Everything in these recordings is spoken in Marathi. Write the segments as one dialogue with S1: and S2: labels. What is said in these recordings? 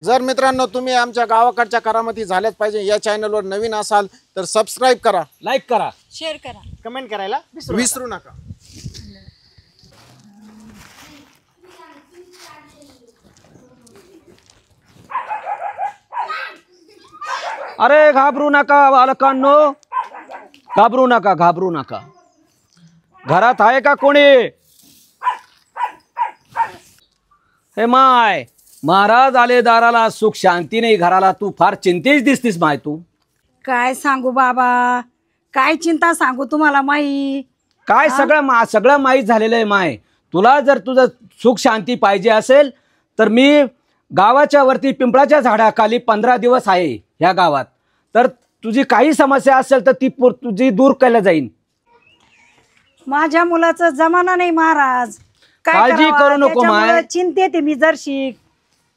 S1: जर मित्रांनो तुम्ही आमच्या गावाकडच्या करामती झाल्याच पाहिजे या चॅनलवर नवीन असाल तर सबस्क्राइब करा,
S2: लाईक करा,
S3: शेअर करा,
S2: कमेंट करायला
S1: विसरू नका।
S2: अरे घाबरू नका बालकांनो, घाबरू नका, घाबरू नका। घरात आहे का कोणी? हे माय, महाराज आले दाराला, सुख शांती नाही घराला, तू फार चिंतेच दिसतीस माय। तू
S3: काय सांगू बाबा, काय चिंता सांगू तुम्हाला माई।
S2: काय सगळं माहीत झालेलं आहे माय। तुला जर तुझं सुख शांती पाहिजे असेल तर मी गावाच्या वरती पिंपळाच्या झाडाखाली 15 दिवस आहे ह्या गावात, तर तुझी काही समस्या असेल तर ती तुझी दूर केल्या जाईल।
S3: माझ्या मुलाचा जमाना नाही महाराज,
S2: काळजी करू नको माय।
S3: चिंतेत मी जरशी,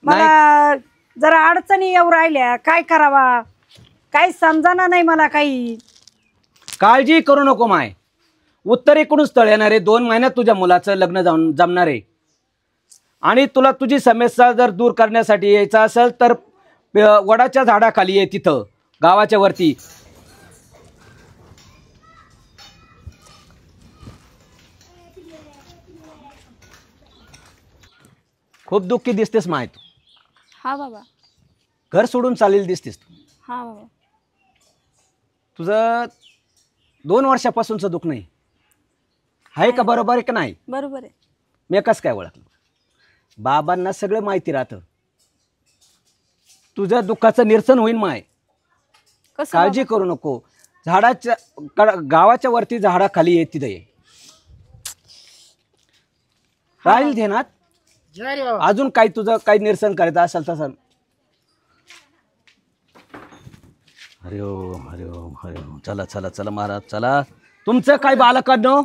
S3: मला जरा अडचणी येऊ राहिल्या, काय करावा काही समजाना नाही मला काही।
S2: काळजी करू नको माय, उत्तरेकडून स्थळ येणार आहे, 2 महिन्यात तुझ्या मुलाचं लग्न जमणार आहे। आणि तुला तुझी समस्या जर दूर करण्यासाठी यायचं असेल तर वडाच्या झाडाखाली आहे, तिथं गावाच्या वरती। खूप दुःखी दिसतेस माय तू।
S3: हा बाबा।
S2: घर सोडून चालेल दिसतेस तू।
S3: हा बाबा।
S2: तुझं 2 वर्षापासूनचं दुःख नाही आहे का? बरोबर आहे का नाही?
S3: बरोबर आहे।
S2: मी कसं काय ओळखलं? बाबांना सगळं माहिती राहतं, तुझ्या दुःखाचं निरसन होईल माय। काळजी करू नको। झाडाच्या गावाच्या वरती झाडाखाली आहे, तिथे ये, राहील ध्यानात। अजून काही तुझं काही निरसन करायचं असेल तसं। हरि ओम, हरि ओम, हरि ओम। चला चला चला महाराज चला। तुमचं काय बालकांनो?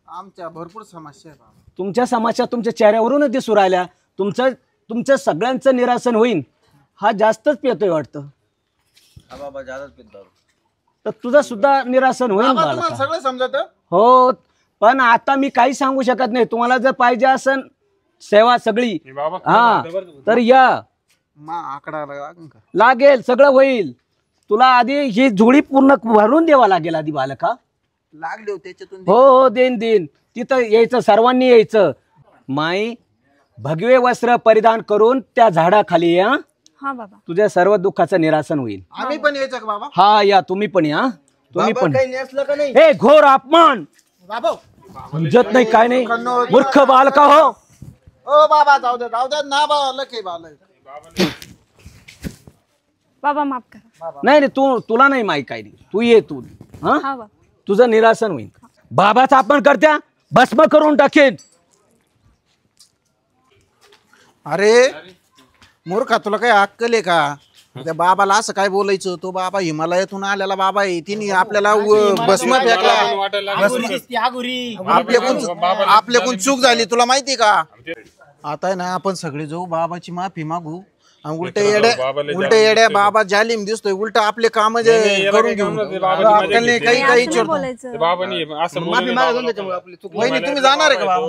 S1: आमच्या भरपूर समस्या आहे बाबा।
S2: तुमच्या समस्या तुमच्या चेहऱ्यावरूनच दिसू राहिल्या। तुमचं सगळ्यांचं निरासन होईल। हा जास्तच पितोय वाटतं।
S4: बाबा जास्तच पितो।
S2: तर तुझं सुद्धा निरासन होईल
S1: तुम्हाला सगळं समजत?
S2: हो, पण आता मी काही सांगू शकत नाही। तुम्हाला जर पाहिजे असेल सेवा सगळी, हा, तर या।
S1: आकडा
S2: लागेल, सगळं होईल। तुला आधी ही झोळी पूर्ण भरून द्यावा लागेल आधी बालका।
S1: लागले त्याच्यातून
S2: हो, देईन। तिथं यायचं, सर्वांनी यायचं। माई, भगवे वस्त्र परिधान करून त्या झाडाखाली या।
S3: हा बाबा।
S2: तुझ्या सर्व दुःखाचं निरासन होईल।
S1: आम्ही पण यायचं का बाबा?
S2: हा, या तुम्ही पण या, तुम्ही पण।
S4: काही नेसलं का नाही?
S2: हे घोर अपमान,
S1: बाबा
S2: समजत नाही काय नाही, मूर्ख बालका हो।
S1: ओ बाबा जाऊ दे ना बाबा, लके बाबा
S3: बाबा माफ करा।
S2: नाही तुला नाही माहिती काय नाही, तू ये तू। हा,
S3: हा बाबा।
S2: तुझं निरासन होईल। बाबाचा अपमान करत्या, भस्म करून टाकेन।
S1: अरे मूर्खा, तुला काही अक्कल आहे का? त्या बाबाला असं काय बोलायचं? तो बाबा हिमालयातून आलेला बाबा आहे, तिने आपल्याला भस्म फेकला। आपल्याकडून चूक झाली, तुला माहिती का? आता आहे ना, आपण सगळे जाऊ बाबाची माफी मागू। उलटे येड्या बाबा जालिम दिसतोय, उलट आपले काम करून घेऊन काही काही वहिनी तुम्ही जाणार आहे का बाबा?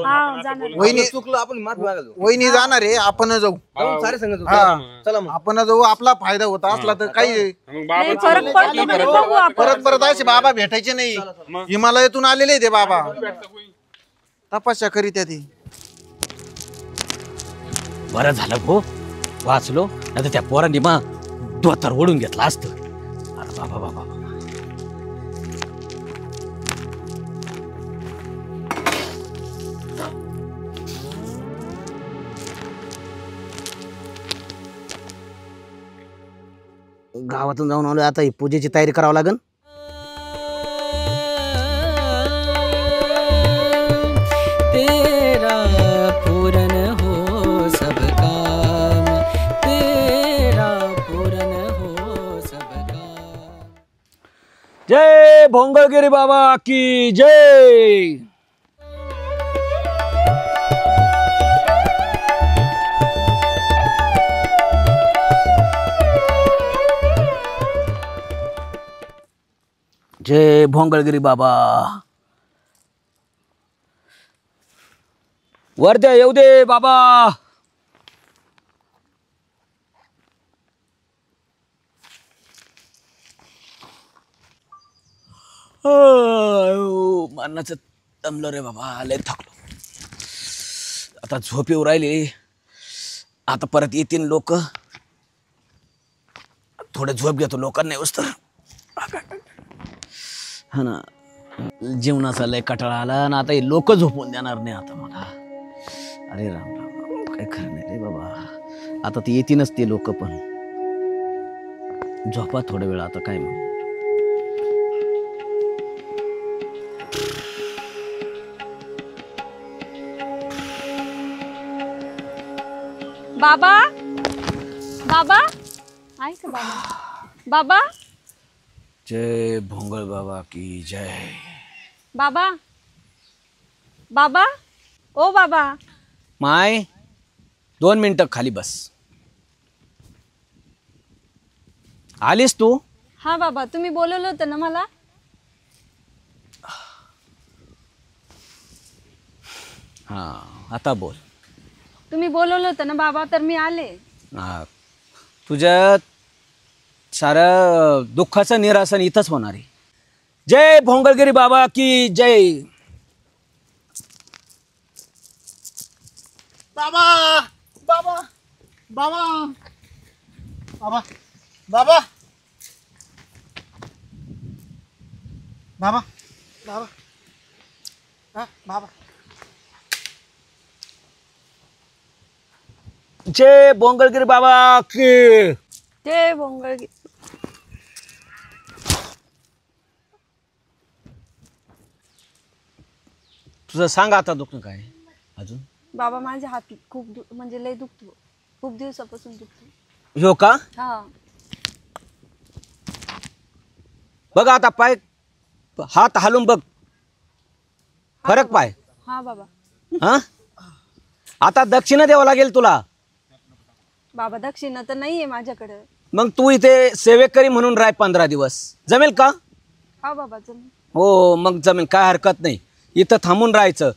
S1: वहिनी जाणार आहे, आपण जाऊ। आपण जाऊ, आपला फायदा होत असला तर काही परत असे बाबा भेटायचे नाही। हिमालयातून आलेले ते बाबा, तपस्या करीत ती।
S2: बरं झालं हो, वाचलो, नाही तर त्या पोरांनी मग धोतर ओढून घेतला असतं। अरे बाबा बाबा, गावातून जाऊन आलो, आता ही पूजेची तयारी करावं लागेल। जय भोंगळगिरी बाबा की जय। जय भोंगळगिरी बाबा। वर्ध्या येऊ दे बाबा। मारण्याचं दमलो रे बाबा, लय थकलो. आता झोप येऊ राहिली. आता परत येतील लोक. थोडं झोप घेतो, लोकांना येऊस तर. हा ना, जीवनाचा लय कटाळा आला ना. आता हे लोक झोपून देणार नाही आता मला. अरे राम राम राम, काय खरं नाही रे बाबा. आता ते येतीलच ते लोक पण. झोपा थोडा वेळ आता, काय मग.
S3: बाबा बाबा ऐक बाबा. बाबा
S2: जय भोंगळ बाबा की जय.
S3: बाबा बाबा ओ बाबा.
S2: माय 2 मिनिटं खाली बस. आलीस तू?
S3: हा बाबा, तुम्ही बोलवलं होतं ना मला.
S2: हा, आता बोल.
S3: तुम्ही बोलवलं होतं ना बाबा, तर मी आले.
S2: हा, तुझ्या साऱ्या दुःखाचं निरासन इथंच होणार आहे. जय भोंगळगिरी बाबा की जय.
S1: बाबा बाबा बाबा बाबा बाबा बाबा बाबा हा बाबा.
S2: जय भोंगळगिरी बाबा की.
S3: ते भोंगळ.
S2: तुझं सांग आता दुखणं काय अजून.
S3: बाबा माझ्या हात खूप म्हणजे लय दुखतो. खूप दिवसापासून दुखतो.
S2: हो का?
S3: हा.
S2: बघ आता पाय, हात हालून बघ, फरक पाय.
S3: हा बाबा.
S2: हा, आता दक्षिणा द्यावं लागेल तुला.
S3: बाबा दक्षिणा तर नाहीये माझ्याकडे.
S2: मग तू इथे सेवेकरी म्हणून राह 15 दिवस. जमेल का?
S3: हा बाबा जमेल.
S2: हो मग जमेल, काय हरकत नाही. इथं थांबून राहायचं.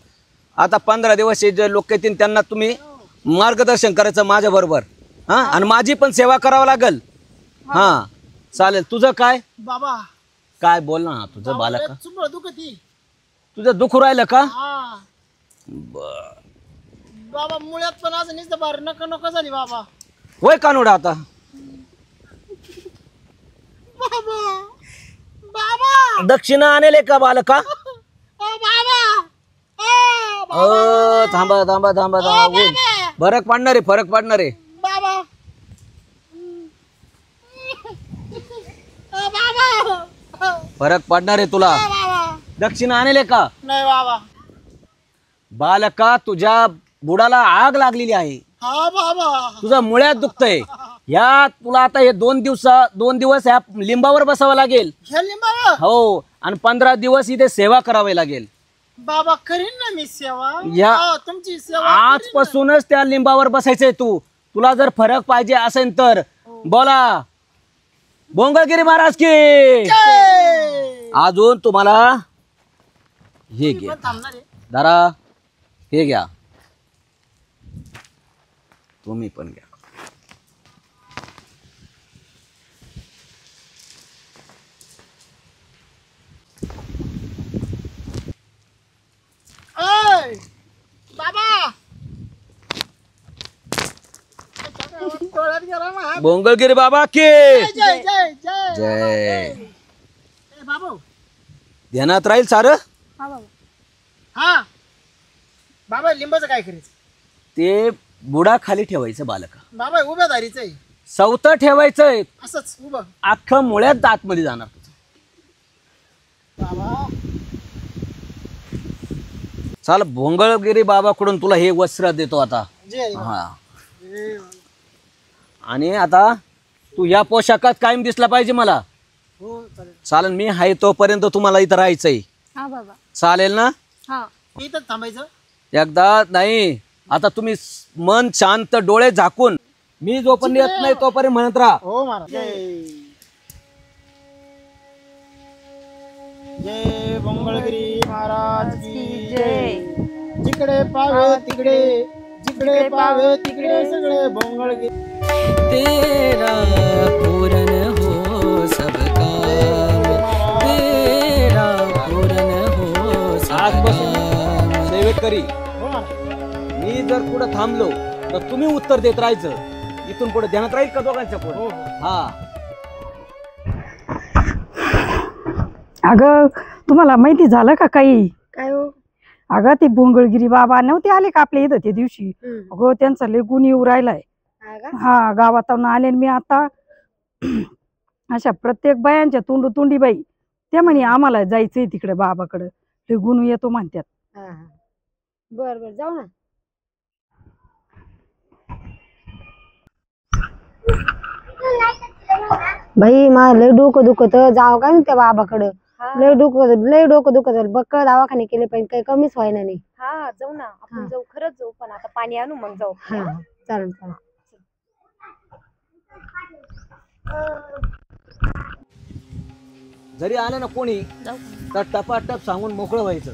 S2: आता 15 दिवस हे जे लोक येतील त्यांना तुम्ही मार्गदर्शन करायचं माझ्या बरोबर. हा, आणि माझी पण सेवा करावं लागेल. हा चालेल. तुझं काय
S1: बाबा
S2: काय बोल ना. तुझं बालक
S1: चुंबळ दुखती.
S2: तुझं दुखू राहिलं का?
S1: हा बाबा, मुळ्यात पण आज नुसतं बार नका नका झाली बाबा.
S2: होय कानोडा आता.
S1: बाबा बाबा
S2: दक्षिणा आणले का बालका? थांबा थांबा थांबा थांबा. फरक पडणार आहे, फरक पडणार आहे. फरक पडणार आहे तुला. दक्षिणा आणले का?
S1: नाही बाबा.
S2: बालका, तुझ्या बुडाला आग लागलेली आहे.
S1: हा बाबा.
S2: तुझा मुळ्यात दुखतंय. या तुला आता हे 2 दिवस ह्या लिंबावर बसावं लागेल. हो, आणि 15 दिवस इथे सेवा करावी लागेल.
S1: बाबा करीन ना मी सेवा.
S2: या
S1: तुमची सेवा
S2: आजपासूनच त्या लिंबावर बसायचंय तू. तुला जर फरक पाहिजे असेल तर बोला. भोंगळगिरी महाराज की. अजून तुम्हाला हे घ्या दारा, हे घ्या. तुम्ही पण घ्या.
S1: बाबा
S2: भोंगळगिरी बाबा की
S1: जय जय जय
S2: जय.
S1: बाबू
S2: ध्यानात राहील सारं.
S3: हा बाबा.
S1: हा बाबा, लिंबाचं काय करायचं?
S2: ते बुडा खाली ठेवायचं बालका.
S1: बाबा उभ्या धारीचं आहे.
S2: सवतं ठेवायचंय.
S1: असंच उभं.
S2: अख्खं मुळ्यात आतमध्ये जाणार तुझं.
S1: बाबा
S2: चाल, भोंगळगिरी बाबाकडून तुला हे वस्त्र देतो आता.
S1: जय
S2: हा, आणि आता तू या पोशाखात कायम दिसला पाहिजे मला.
S1: हो चालेल.
S2: चालेल, मी आहे तोपर्यंत तुम्हाला इथं राहायचंय.
S3: हा बाबा.
S2: चालेल ना?
S3: हा.
S1: इथंच थांबायचं.
S2: एकदा नाही, आता तुम्ही मन शांत, डोळे झाकून, मी जोपर्यंत येत नाही तोपर्यंत म्हणत राहा.
S1: हो महाराज. जय जय भोंगळगिरी महाराज की जय. जिकडे पावे तिकडे, जिकडे पावे तिकडे सगळे भोंगळगिरी.
S2: तेरा पूरन हो सब काम, तेरा आजपासून सेवेत करी. मी जर पुढे थांबलो तर तुम्ही उत्तर देत राहायचं. इथून पुढे ध्यानात राहील का दोघांच्या पुढे? हा.
S3: अगं तुम्हाला माहिती झालं का काही?
S5: काय हो?
S3: अगं ते भोंगळगिरी बाबा नव्हते आले का आपल्या इथं त्या दिवशी? अगं त्यांचा लय गुण येऊ राहिलाय. हा गावातून आले मी आता. अशा प्रत्येक बायांच्या तोंडी बाई त्या म्हणे आम्हाला जायचंय तिकडे बाबाकडे, ते गुण येतो म्हणतात.
S5: बर बर जाऊ ना. बाई मला लय डोकं दुखत, जाऊ का त्या बाबाकडं. लय डोकं दुखत. बक्कळ दवाखाने केले पण काही कमीच व्हायना नाही.
S6: हा जाऊ ना आपण जाऊ, खरंच जाऊ. पण आता पाणी आणू मग जाऊ.
S5: चालेल चालेल.
S2: जरी आलं ना कोणी तर टपाटप सांगून मोकळं व्हायचं.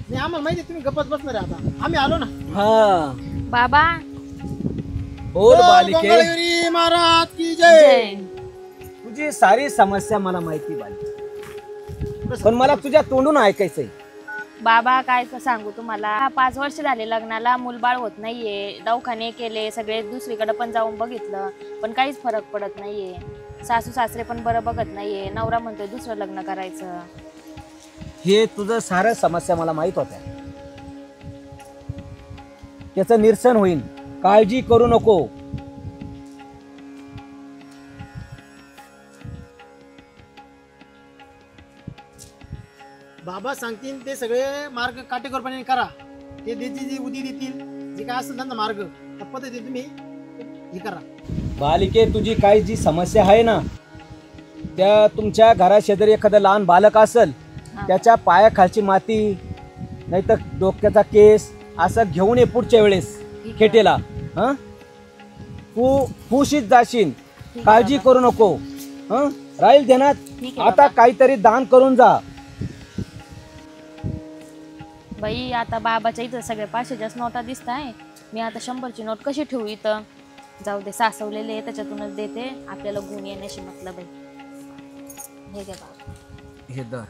S1: नाही आम्हाला माहिती तुम्ही गप्पच बसणार आहे. आता आम्ही आलो ना.
S2: हा.
S6: बाबा
S2: बोल बालिके.
S1: मंगळगिरी महाराज की जय.
S2: तुझी सारी समस्या मला माहिती बालिके, पण मला तुझ्या तोंडून ऐकायचंय.
S6: बाबा काय सांगू तुम्हाला, 5 वर्ष झाले लग्नाला, मूलबाळ होत नाहीये. दवाखाने केले सगळे, दुसरीकडे पण जाऊन बघितलं पण काहीच फरक पडत नाहीये. सासू सासरे पण बरं बघत नाहीये. नवरा म्हणतोय दुसरं लग्न करायचं.
S2: हे तुझं सारं समस्या मला माहित होत्या. त्याचं निरसन होईल, काळजी करू नको.
S1: बाबा सांगतील ते सगळे मार्ग काटेकोरपणे करा. ते देतील जी उदी देतील, जे काय असेल त्यांना मार्ग त्या पद्धतीने तुम्ही हे करा.
S2: बालिके तुझी काही जी समस्या आहे ना, त्या तुमच्या घराशेजारी एखादं लहान बालक असेल, त्याच्या पायाखालची माती नाहीतर डोक्याचा केस असं घेऊन ये पुढच्या वेळेस खेटेला. हा फुशीत जाशील, काळजी करू नको. हा राहील ध्यानात. आता काहीतरी दान करून जा.
S6: बाई आता बाबाच्या इथं सगळे 500च्याच नोटा दिसत आहे. मी आता 100ची नोट कशी ठेवू इथं? जाऊ दे, सासवलेले त्याच्यातूनच देते. आपल्याला गुण येण्याशी मतलब आहे. हे घे बाबा,
S2: हे दर.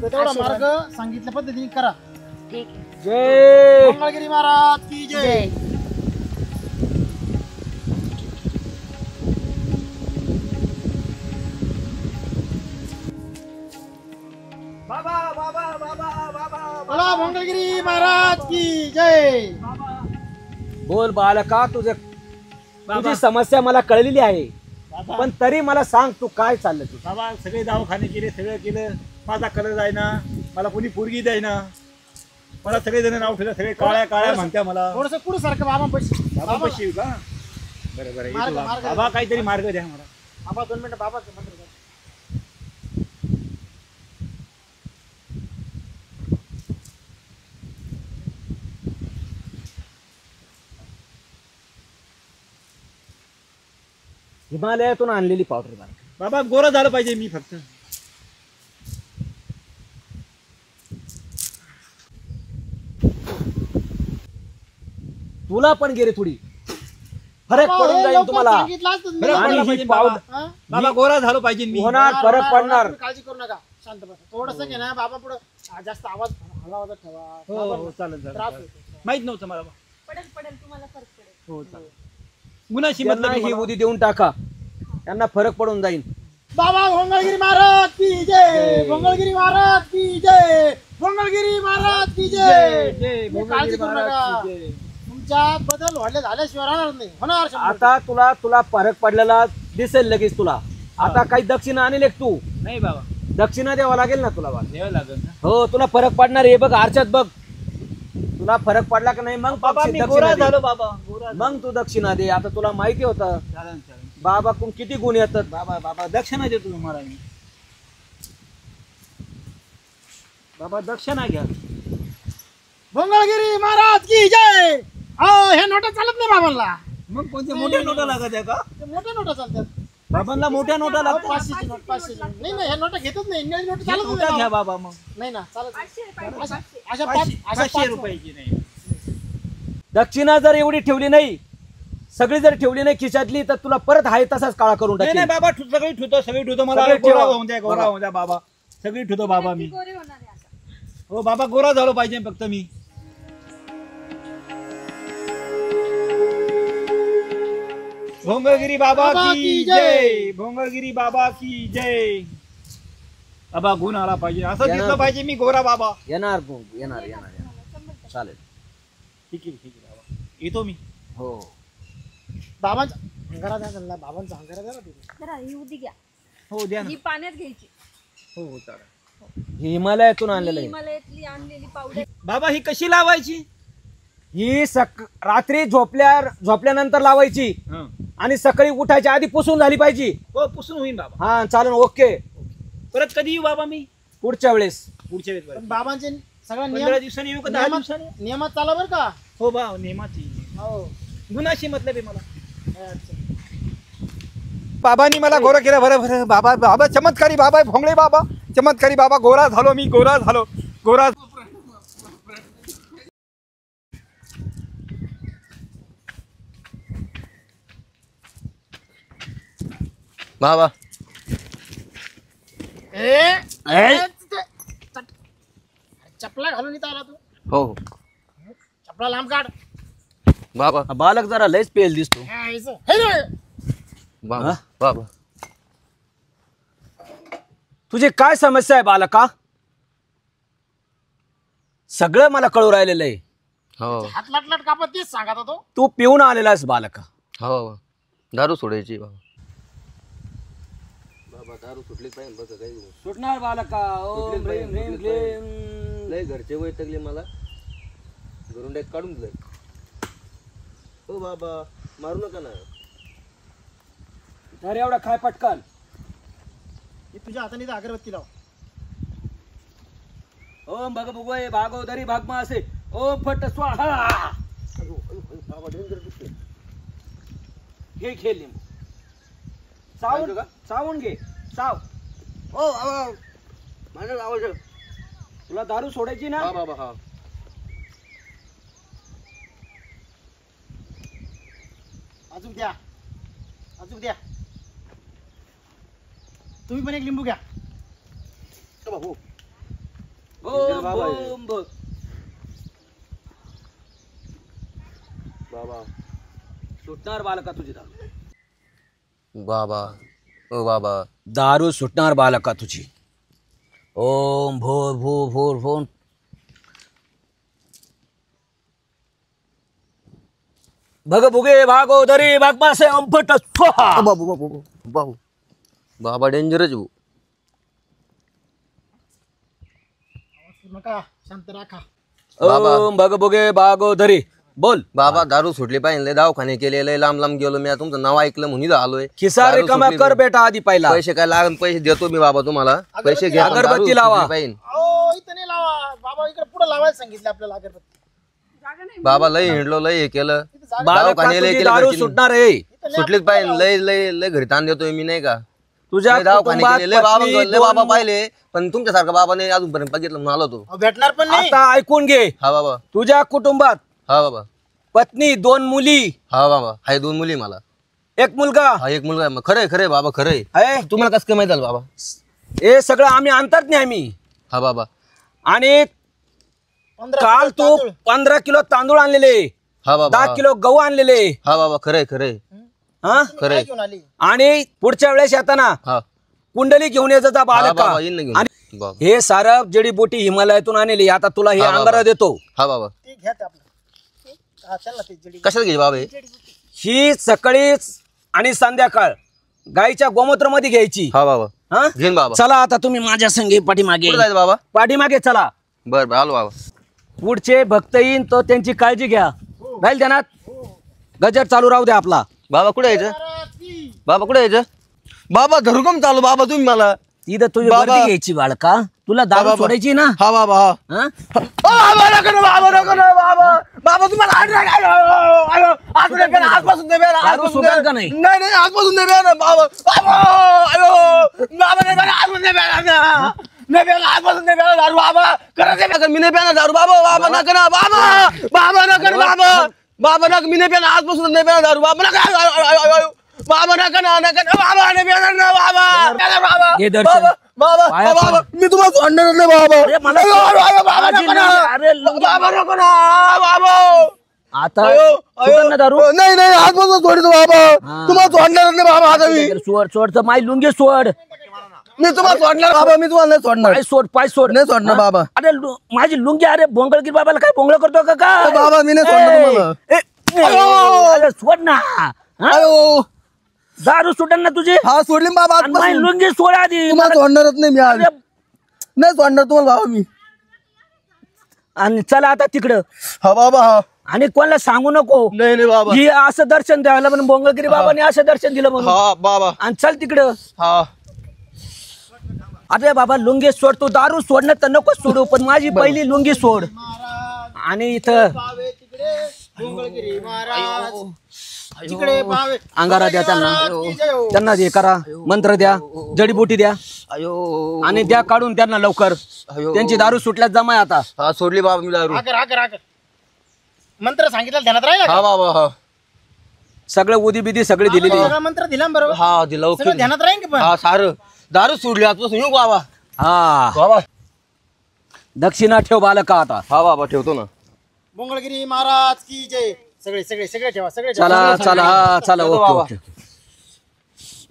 S1: तेवढा मार्ग सांगितल्या पद्धतीने करा.
S6: ठीक आहे.
S2: जय
S1: मंगळगिरी महाराज की जय.
S2: बाबा बाबा बाबा बाबा
S1: बोला मंगळगिरी महाराज की जय.
S2: बोल बालका, तुझी समस्या मला कळलेली आहे, पण तरी मला सांग तू काय चाललं तू.
S7: बाबा सगळे दवाखाने केले, सगळं केलं. माझा कलर जायना, मला कोणी पोरगी द्यायना. मला सगळे जण नाव ठेवलं, सगळे काळ्या काळ्या म्हणत्या मला.
S1: थोडस पुढे सारखं बाबा पैसे.
S7: बाबा पैसे येऊ का? बरं बरं येतो बाबा. बाबा काहीतरी मार्ग द्या मला.
S1: बाबा 2 मिनिटं बाबा मंत्र.
S2: हिमालयातून आणलेली पावडर
S7: बाबा गोरा झालं पाहिजे मी फक्त.
S2: तुला पण गेले थोडी फरक पडून जाईल तुम्हाला. आणि ही पावडर
S7: बाबा गोरा झालं पाहिजे मी.
S2: होणार, फरक पडणार.
S1: काळजी करू नका, शांत बसा. थोडस घे ना बाबा, पुढे जास्त आवाज हळूहळू ठेवा.
S7: हो हो चालेल
S1: त्रास
S7: चालेल.
S1: होतो.
S7: माहित नव्हतं मला.
S6: पडेल तुम्हाला फरक पडेल.
S7: हो चालेल. गुन्हाशी
S2: त्यांना ही उदी देऊन टाका, त्यांना फरक पडून जाईल.
S1: बाबा मंगळगिरी महाराज की जय. मंगळगिरी महाराज की जय. मंगळगिरी महाराज की जय. काळजी करू नका. तुमच्यात बदल झाल्याशिवाय राहणार नाही. होणार 100%.
S2: आता तुला फरक पडलेला दिसेल लगेच तुला. आता काही दक्षिणा आणले तू?
S7: नाही बाबा,
S2: दक्षिणा द्यावा लागेल ना तुला.
S7: द्यावं लागेल ना.
S2: हो तुला फरक पडणार. हे बघ आरशात बघ, तुला फरक पडला का नाही मग
S7: बाबा मी
S2: दक्षिणा
S7: गोरा
S2: दे.
S7: झालो बाबा, गोरा.
S2: मग तू दक्षिणा दे. आता तुला माहिती होतं
S7: चालेल चालेल.
S2: बाबा कोण किती गुण येतात.
S7: बाबा बाबा दक्षिणा देतो तुम्हाला मी. बाबा दक्षिणा घ्या.
S1: मंगळगिरी महाराज की जय. ह्या नोटा चालत नाही बाबांना.
S7: मग कोणत्या मोठ्या नोटा लागत आहे का?
S1: ते मोठ्या नोटा चालतात.
S7: बाबांना मोठ्या नोटा लागतात.
S1: 500ची नोट, 500ची नोट. नाही ह्या नोटा घेतच नाही. इंडियन नोट चालत
S7: नोटा घ्या
S1: नाही.
S7: बाबा मग.
S1: नाही ना चालत नाही. अशा
S7: 500
S1: 5
S7: रुपयाची नाही.
S2: दक्षिणा जर एवढी ठेवली नाही, सगळी जर ठेवली नाही खिशातली, तर तुला परत आहे तसाच काळा करून
S7: नाही
S2: टाकेल.
S7: नाही बाबा सगळी ठेवतो मला.
S2: सगळी
S7: गोरा
S2: ठेवा.
S7: होऊन द्या, गोरा होऊन द्या बाबा. सगळी ठेवतो बाबा मी. हो बाबा गोरा झालो पाहिजे फक्त मी. भोंगगिरी बाबा की जय. भोंगगिरी बाबा की जय. बाबा गुण आला पाहिजे असं दिसलं पाहिजे मी गोरा बाबा.
S2: येणार येणार चालेल.
S7: ठीक आहे बाबा येतो मी.
S2: हो
S1: बाबांचा अंगारा द्या त्यांना, बाबांचा अंगारा द्या ना तुम्ही.
S7: हो द्या ना.
S8: ही पाण्यात घ्यायची.
S7: हो हो चालेल.
S2: हिमालयातून आणलेलं आहे.
S8: हिमालयातली आणलेली पावडर.
S7: बाबा ही कशी लावायची?
S2: ही रात्री झोपल्यानंतर लावायची
S7: हं.
S2: आणि सकाळी उठायच्या आधी पुसून झाली पाहिजे.
S7: हो पुसून होईन बाबा.
S2: हा चालेल ओके.
S7: परत कधी येऊ बाबा मी?
S2: पुढच्या वेळेस.
S7: पुढच्या वेळेस बरं.
S1: बाबांचे सगळ्या
S7: 15 दिवसांनी येऊ का 10 दिवसांनी?
S1: नियमात चाला बरं का.
S7: हो बा नियमाची.
S1: हो
S7: गुणाशी मतलब आहे मला. बाबांनी मला गोरा केला. बरं बाबा बाबा चमत्कारी बाबा भोंगळे बाबा चमत्कारी बाबा. गोरा झालो मी गोरा झालो गोरा.
S4: बाबा
S1: चपला घालून इथं आला तू.
S4: हो
S1: चपला लांब काढ.
S4: बाबा
S2: बालक जरा लयच पेल दिसतो.
S4: बाबा बाबा
S2: तुझी काय समस्या आहे बालका? सगळं मला कळू राहिलेलं आहे.
S4: हो
S1: हात लटलट कापत तेच सांगत होतो.
S2: तू पिऊन आलेला आहेस बालका.
S4: हो दारू सोडायची बाबा. बाबा दारू सुटली पाहिजे बघ काही.
S2: सुटणार बालका. ओम ह्रीम ह्रीम क्लीम.
S4: लय घरचे वैतागले मला. घरून डायरेक्ट काढून दिलंय. हो बाबा मारू नका ना.
S2: तर एवढा काय पटकन.
S1: हे तुझ्या हाताने इथं अगरबत्ती लाव.
S2: ओम भग भुगवय भागोदरी भागमा असे. ओम फट स्वाहा.
S4: बाबा डेंजर दिसते.
S2: हे खेळ लिंबू. चावून घे. चाव.
S4: हो बाबा माझ्या आवाज.
S2: तुला दारू सोडायची ना?
S4: हा बाबा हा.
S1: अजून द्या अजून द्या. तुम्ही पण एक लिंबू घ्या.
S4: हो
S2: ओम
S4: बाबा आहे.
S2: बोम भग.
S4: बाबा
S2: सुटणार बालका तुझी दारू.
S4: बाबा ओ बाबा
S2: दारू सुटणार बालका तुझी. ओम भोर भो भोर भोन. भग भुगे भागोदरी भागमा असे. ओम फट स्वाहा.
S4: बाबू बाबू बाबू बाबा डेंजरच भाऊ.
S1: नका शांत राखा.
S2: ओम भग भुगे भागोदरी. बोल.
S4: बाबा दारू सुटली पाहिजे. लय दवाखाने केले. लय लांब लांब गेलो मी. तुमचं नाव ऐकलं म्हणून आलोय.
S2: खिसा रिकामा कर बेटा आधी पहिला.
S4: पैसे काय लागन पैसे देतो मी बाबा तुम्हाला. पैसे घ्या.
S2: अगरबत्ती लावा.
S1: ओ इथं नाही लावा. बाबा इकडे पुढे लावायला सांगितलं आपल्याला अगरबत्ती.
S4: बाबा लय हिंडलो लय हे केलं.
S2: बालका
S4: दवाखाने लय
S2: तुझी
S4: केलं
S2: दारू
S4: घरची.
S2: सुटणार आहे.
S4: सुटलीच पाहिजे. लय लय लय घरी ताण देतोय मी नाही का.
S2: तुझ्या
S4: लय दवाखाने
S2: कुटुंबात
S4: केले. लय बाबा
S2: पत्नी,
S4: लय बाबा
S2: दोन-
S4: पाहिले पण तुमच्यासारखा बाबा नाही अजूनपर्यंत बघितलं म्हणून आलो तो.
S1: भेटणार पण नाही.
S2: आता ऐकून घे.
S4: हा बाबा
S2: तुझ्या कुटुंबात
S4: हा बाबा
S2: पत्नी, 2 मुली,
S4: हा बाबा हाय 2 मुली मला.
S2: 1 मुलगा
S4: हा 1 मुलगा आहे. खरंय खरंय बाबा खरंय.
S2: आहे.
S4: तुम्हाला कसं काय माहित झालं बाबा?
S2: हे सगळं आम्ही आणतात नाही आम्ही.
S4: हा बाबा
S2: आणि
S1: 15
S2: काल
S1: किलो
S2: तू
S1: तांदूळ.
S2: 15 किलो तांदूळ आणलेले,
S4: हा बाबा
S2: 10 किलो गहू आणलेले.
S4: हा बाबा खरंय खरंय
S2: हा
S1: तुम्ही
S4: खरंय.
S1: काय घेऊन आली?
S2: आणि पुढच्या वेळेस येताना
S4: हा
S2: कुंडली घेऊन यायचा
S4: हा
S2: बालका.
S4: बाबा येईन ना घेऊन.
S2: आणि
S4: बाबा
S2: हे सारं जडीबुटी हिमालयातून आणलेली. आता तुला हे
S4: हा, बाबा.
S2: अंगारा देतो.
S4: हा बाबा
S1: ते घ्या ते आपलं. हा चल ना ते जडी.
S4: कशाला घ्यायची बाबा हे?
S2: ही सकाळीच आणि संध्याकाळ गाईच्या गोमूत्र मध्ये घ्यायची.
S4: हा बाबा
S2: हा
S4: घेईन बाबा.
S2: चला आता तुम्ही माझ्या संगे पाठीमागे.
S4: कुठं जायचं बाबा?
S2: पाठीमागे चला.
S4: बर बर आलो बाबा.
S2: पुढचे भक्त येईन तो त्यांची काळजी घ्या. राहील ध्यानात. गजर चालू राहू द्या आपला.
S4: बाबा कुठे यायचं? बाबा कुठे यायचं? बाबा घरू कम चालू बाबा तुम्ही मला.
S2: तिथं तुझी
S4: बाबा.
S2: वर्दी घ्यायची बाळका. तुला दारू
S4: बाबा.
S2: सोडायची ना.
S4: हा बाबा हा.
S2: हा?
S4: बाबा नको ना, बाबा नको ना, बाबा बाबा तुम्हाला आजपासून नाही प्यायला,
S2: दारू
S4: आजपासून
S2: सोडाल का नाही?
S4: नाही नाही आजपासून नाही प्यायला बाबा. बाबा अयो बाबा नाही प्यायला, आजपासून नाही प्यायला ना. नाही प्यायला आजपासून नाही प्यायला दारू बाबा. खरंच नाही प्यायला, मी नाही प्यायला दारू बाबा. बाबा नका ना बाबा. बाबा नका ना बाबा. बाबा नका मी नाही प्यायला आजपासून नाही प्यायला दारू बाबा नका. बाबा नका ना नका ना बाबा नाही प्यायला ना बाबा. बाबा
S2: हे दर्शन.
S4: बाबा
S2: पाया
S4: बाबा मी तुम्हाला सोडणार नाही बाबा.
S2: अरे मला-
S4: अरे बाबा नको ना.
S2: अरे लुंगी-
S4: बाबा नको ना बाबा.
S2: आता
S4: अयो,
S2: सुटन ना दारू.
S4: नाही नाही आजपासून सोडतो बाबा.
S2: हा.
S4: तुम्हाला सोडणार नाही बाबा आता मी.
S2: सोड सोड तर माय लुंगी सोड.
S4: मी तुम्हाला सोडणार बाबा. मी तुम्हाला नाही सोडणार.
S2: पाय सोड
S4: नाही सोडणार
S2: हा?
S4: बाबा.
S2: अरे माझी लुंगी. अरे भोंगळगिरी बाबाला काय भोंगळ करतो का काय?
S4: बाबा मी नाही सोडणार तुम्हाला.
S2: अरे सोड ना. हा?
S4: अयो
S2: दारू सुटन ना तुझी.
S4: हा सोडली बाबा
S2: आणि माय
S4: आजपासून.
S2: लुंगी सोड आधी.
S4: तुम्हाला सोडणारच नाही मी आज.
S2: अरे,
S4: नाही सोडणार तुम्हाला बाबा मी.
S2: आणि चला आता तिकडं.
S4: हा बाबा हा.
S2: आणि कोणाला सांगू नको
S4: नाही नाही बाबा.
S2: ही असं दर्शन द्यायला म्हणून भोंगळगिरी बाबाने असं दर्शन दिलं म्हणून.
S4: हा बाबा
S2: आणि चल तिकडं.
S4: हा.
S2: अरे बाबा लुंगी सोड. तू दारू सोडणं तर नको सोडू पण माझी पहिली लुंगी सोड. आणि इथं अंगारा द्या त्यांना हे करा मंत्र द्या जडीबुटी द्या
S4: अयो
S2: आणि द्या काढून त्यांना लवकर. त्यांची दारू सुटल्यात जमाय आता.
S4: हा सोडली बाबा मी दारू.
S7: मंत्र सांगितलं ध्यानात राहिला
S4: हा बाबा हा.
S2: सगळं उदी बिदी सगळी दिलेली.
S7: सगळा मंत्र दिला ना बरोबर.
S4: हा दिला
S7: सगळं ध्यानात राहील का पण
S4: हा सारं दारू सोडली आजपासून येऊ बाबा.
S2: हा
S4: बाबा
S2: दक्षिणा ठेव बालका आता.
S4: हा बाबा ठेवतो ना.
S7: मंगळगिरी महाराज की जय. सगळे सगळे सगळे ठेवा सगळे ठेवा.
S2: चला चला हा चला
S4: ठेवतो
S2: ओके
S4: बाबा.
S2: ओके.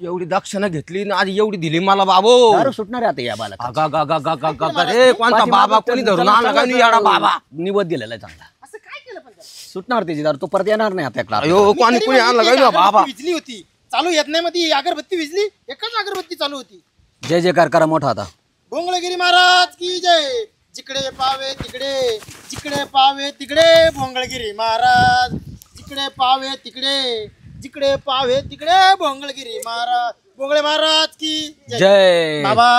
S4: एवढी दक्षिणा घेतली ना आज एवढी दिली मला बाबो.
S2: दारू सुटणार आहे आता या बालका.
S4: गा गा गा गा गा गा गा. रे कोणता बाबा कोणी धरून आणला काय नाही याडा बाबा.
S2: निवद दिलेला आहे चांगला.
S7: असं काय केलं पण त्याने?
S2: सुटणार त्याची दारू. तो परत येणार नाही आता एकला.
S4: अयो कोणी कोणी आणला काय नाही बाबा.
S7: विजली होती चालू येत नाही मध्ये अगरबत्ती विजली. एकच अगरबत्ती चालू होती.
S2: जय जयकार करा मोठा आता.
S7: भोंगळगिरी महाराज की जय. जिकडे पावे तिकडे जिकडे पावे तिकडे भोंगळगिरी महाराज. जिकडे पावे तिकडे जिकडे पावे तिकडे भोंगळगिरी महाराज. भोंगळे महाराज की
S2: जय
S7: बाबा.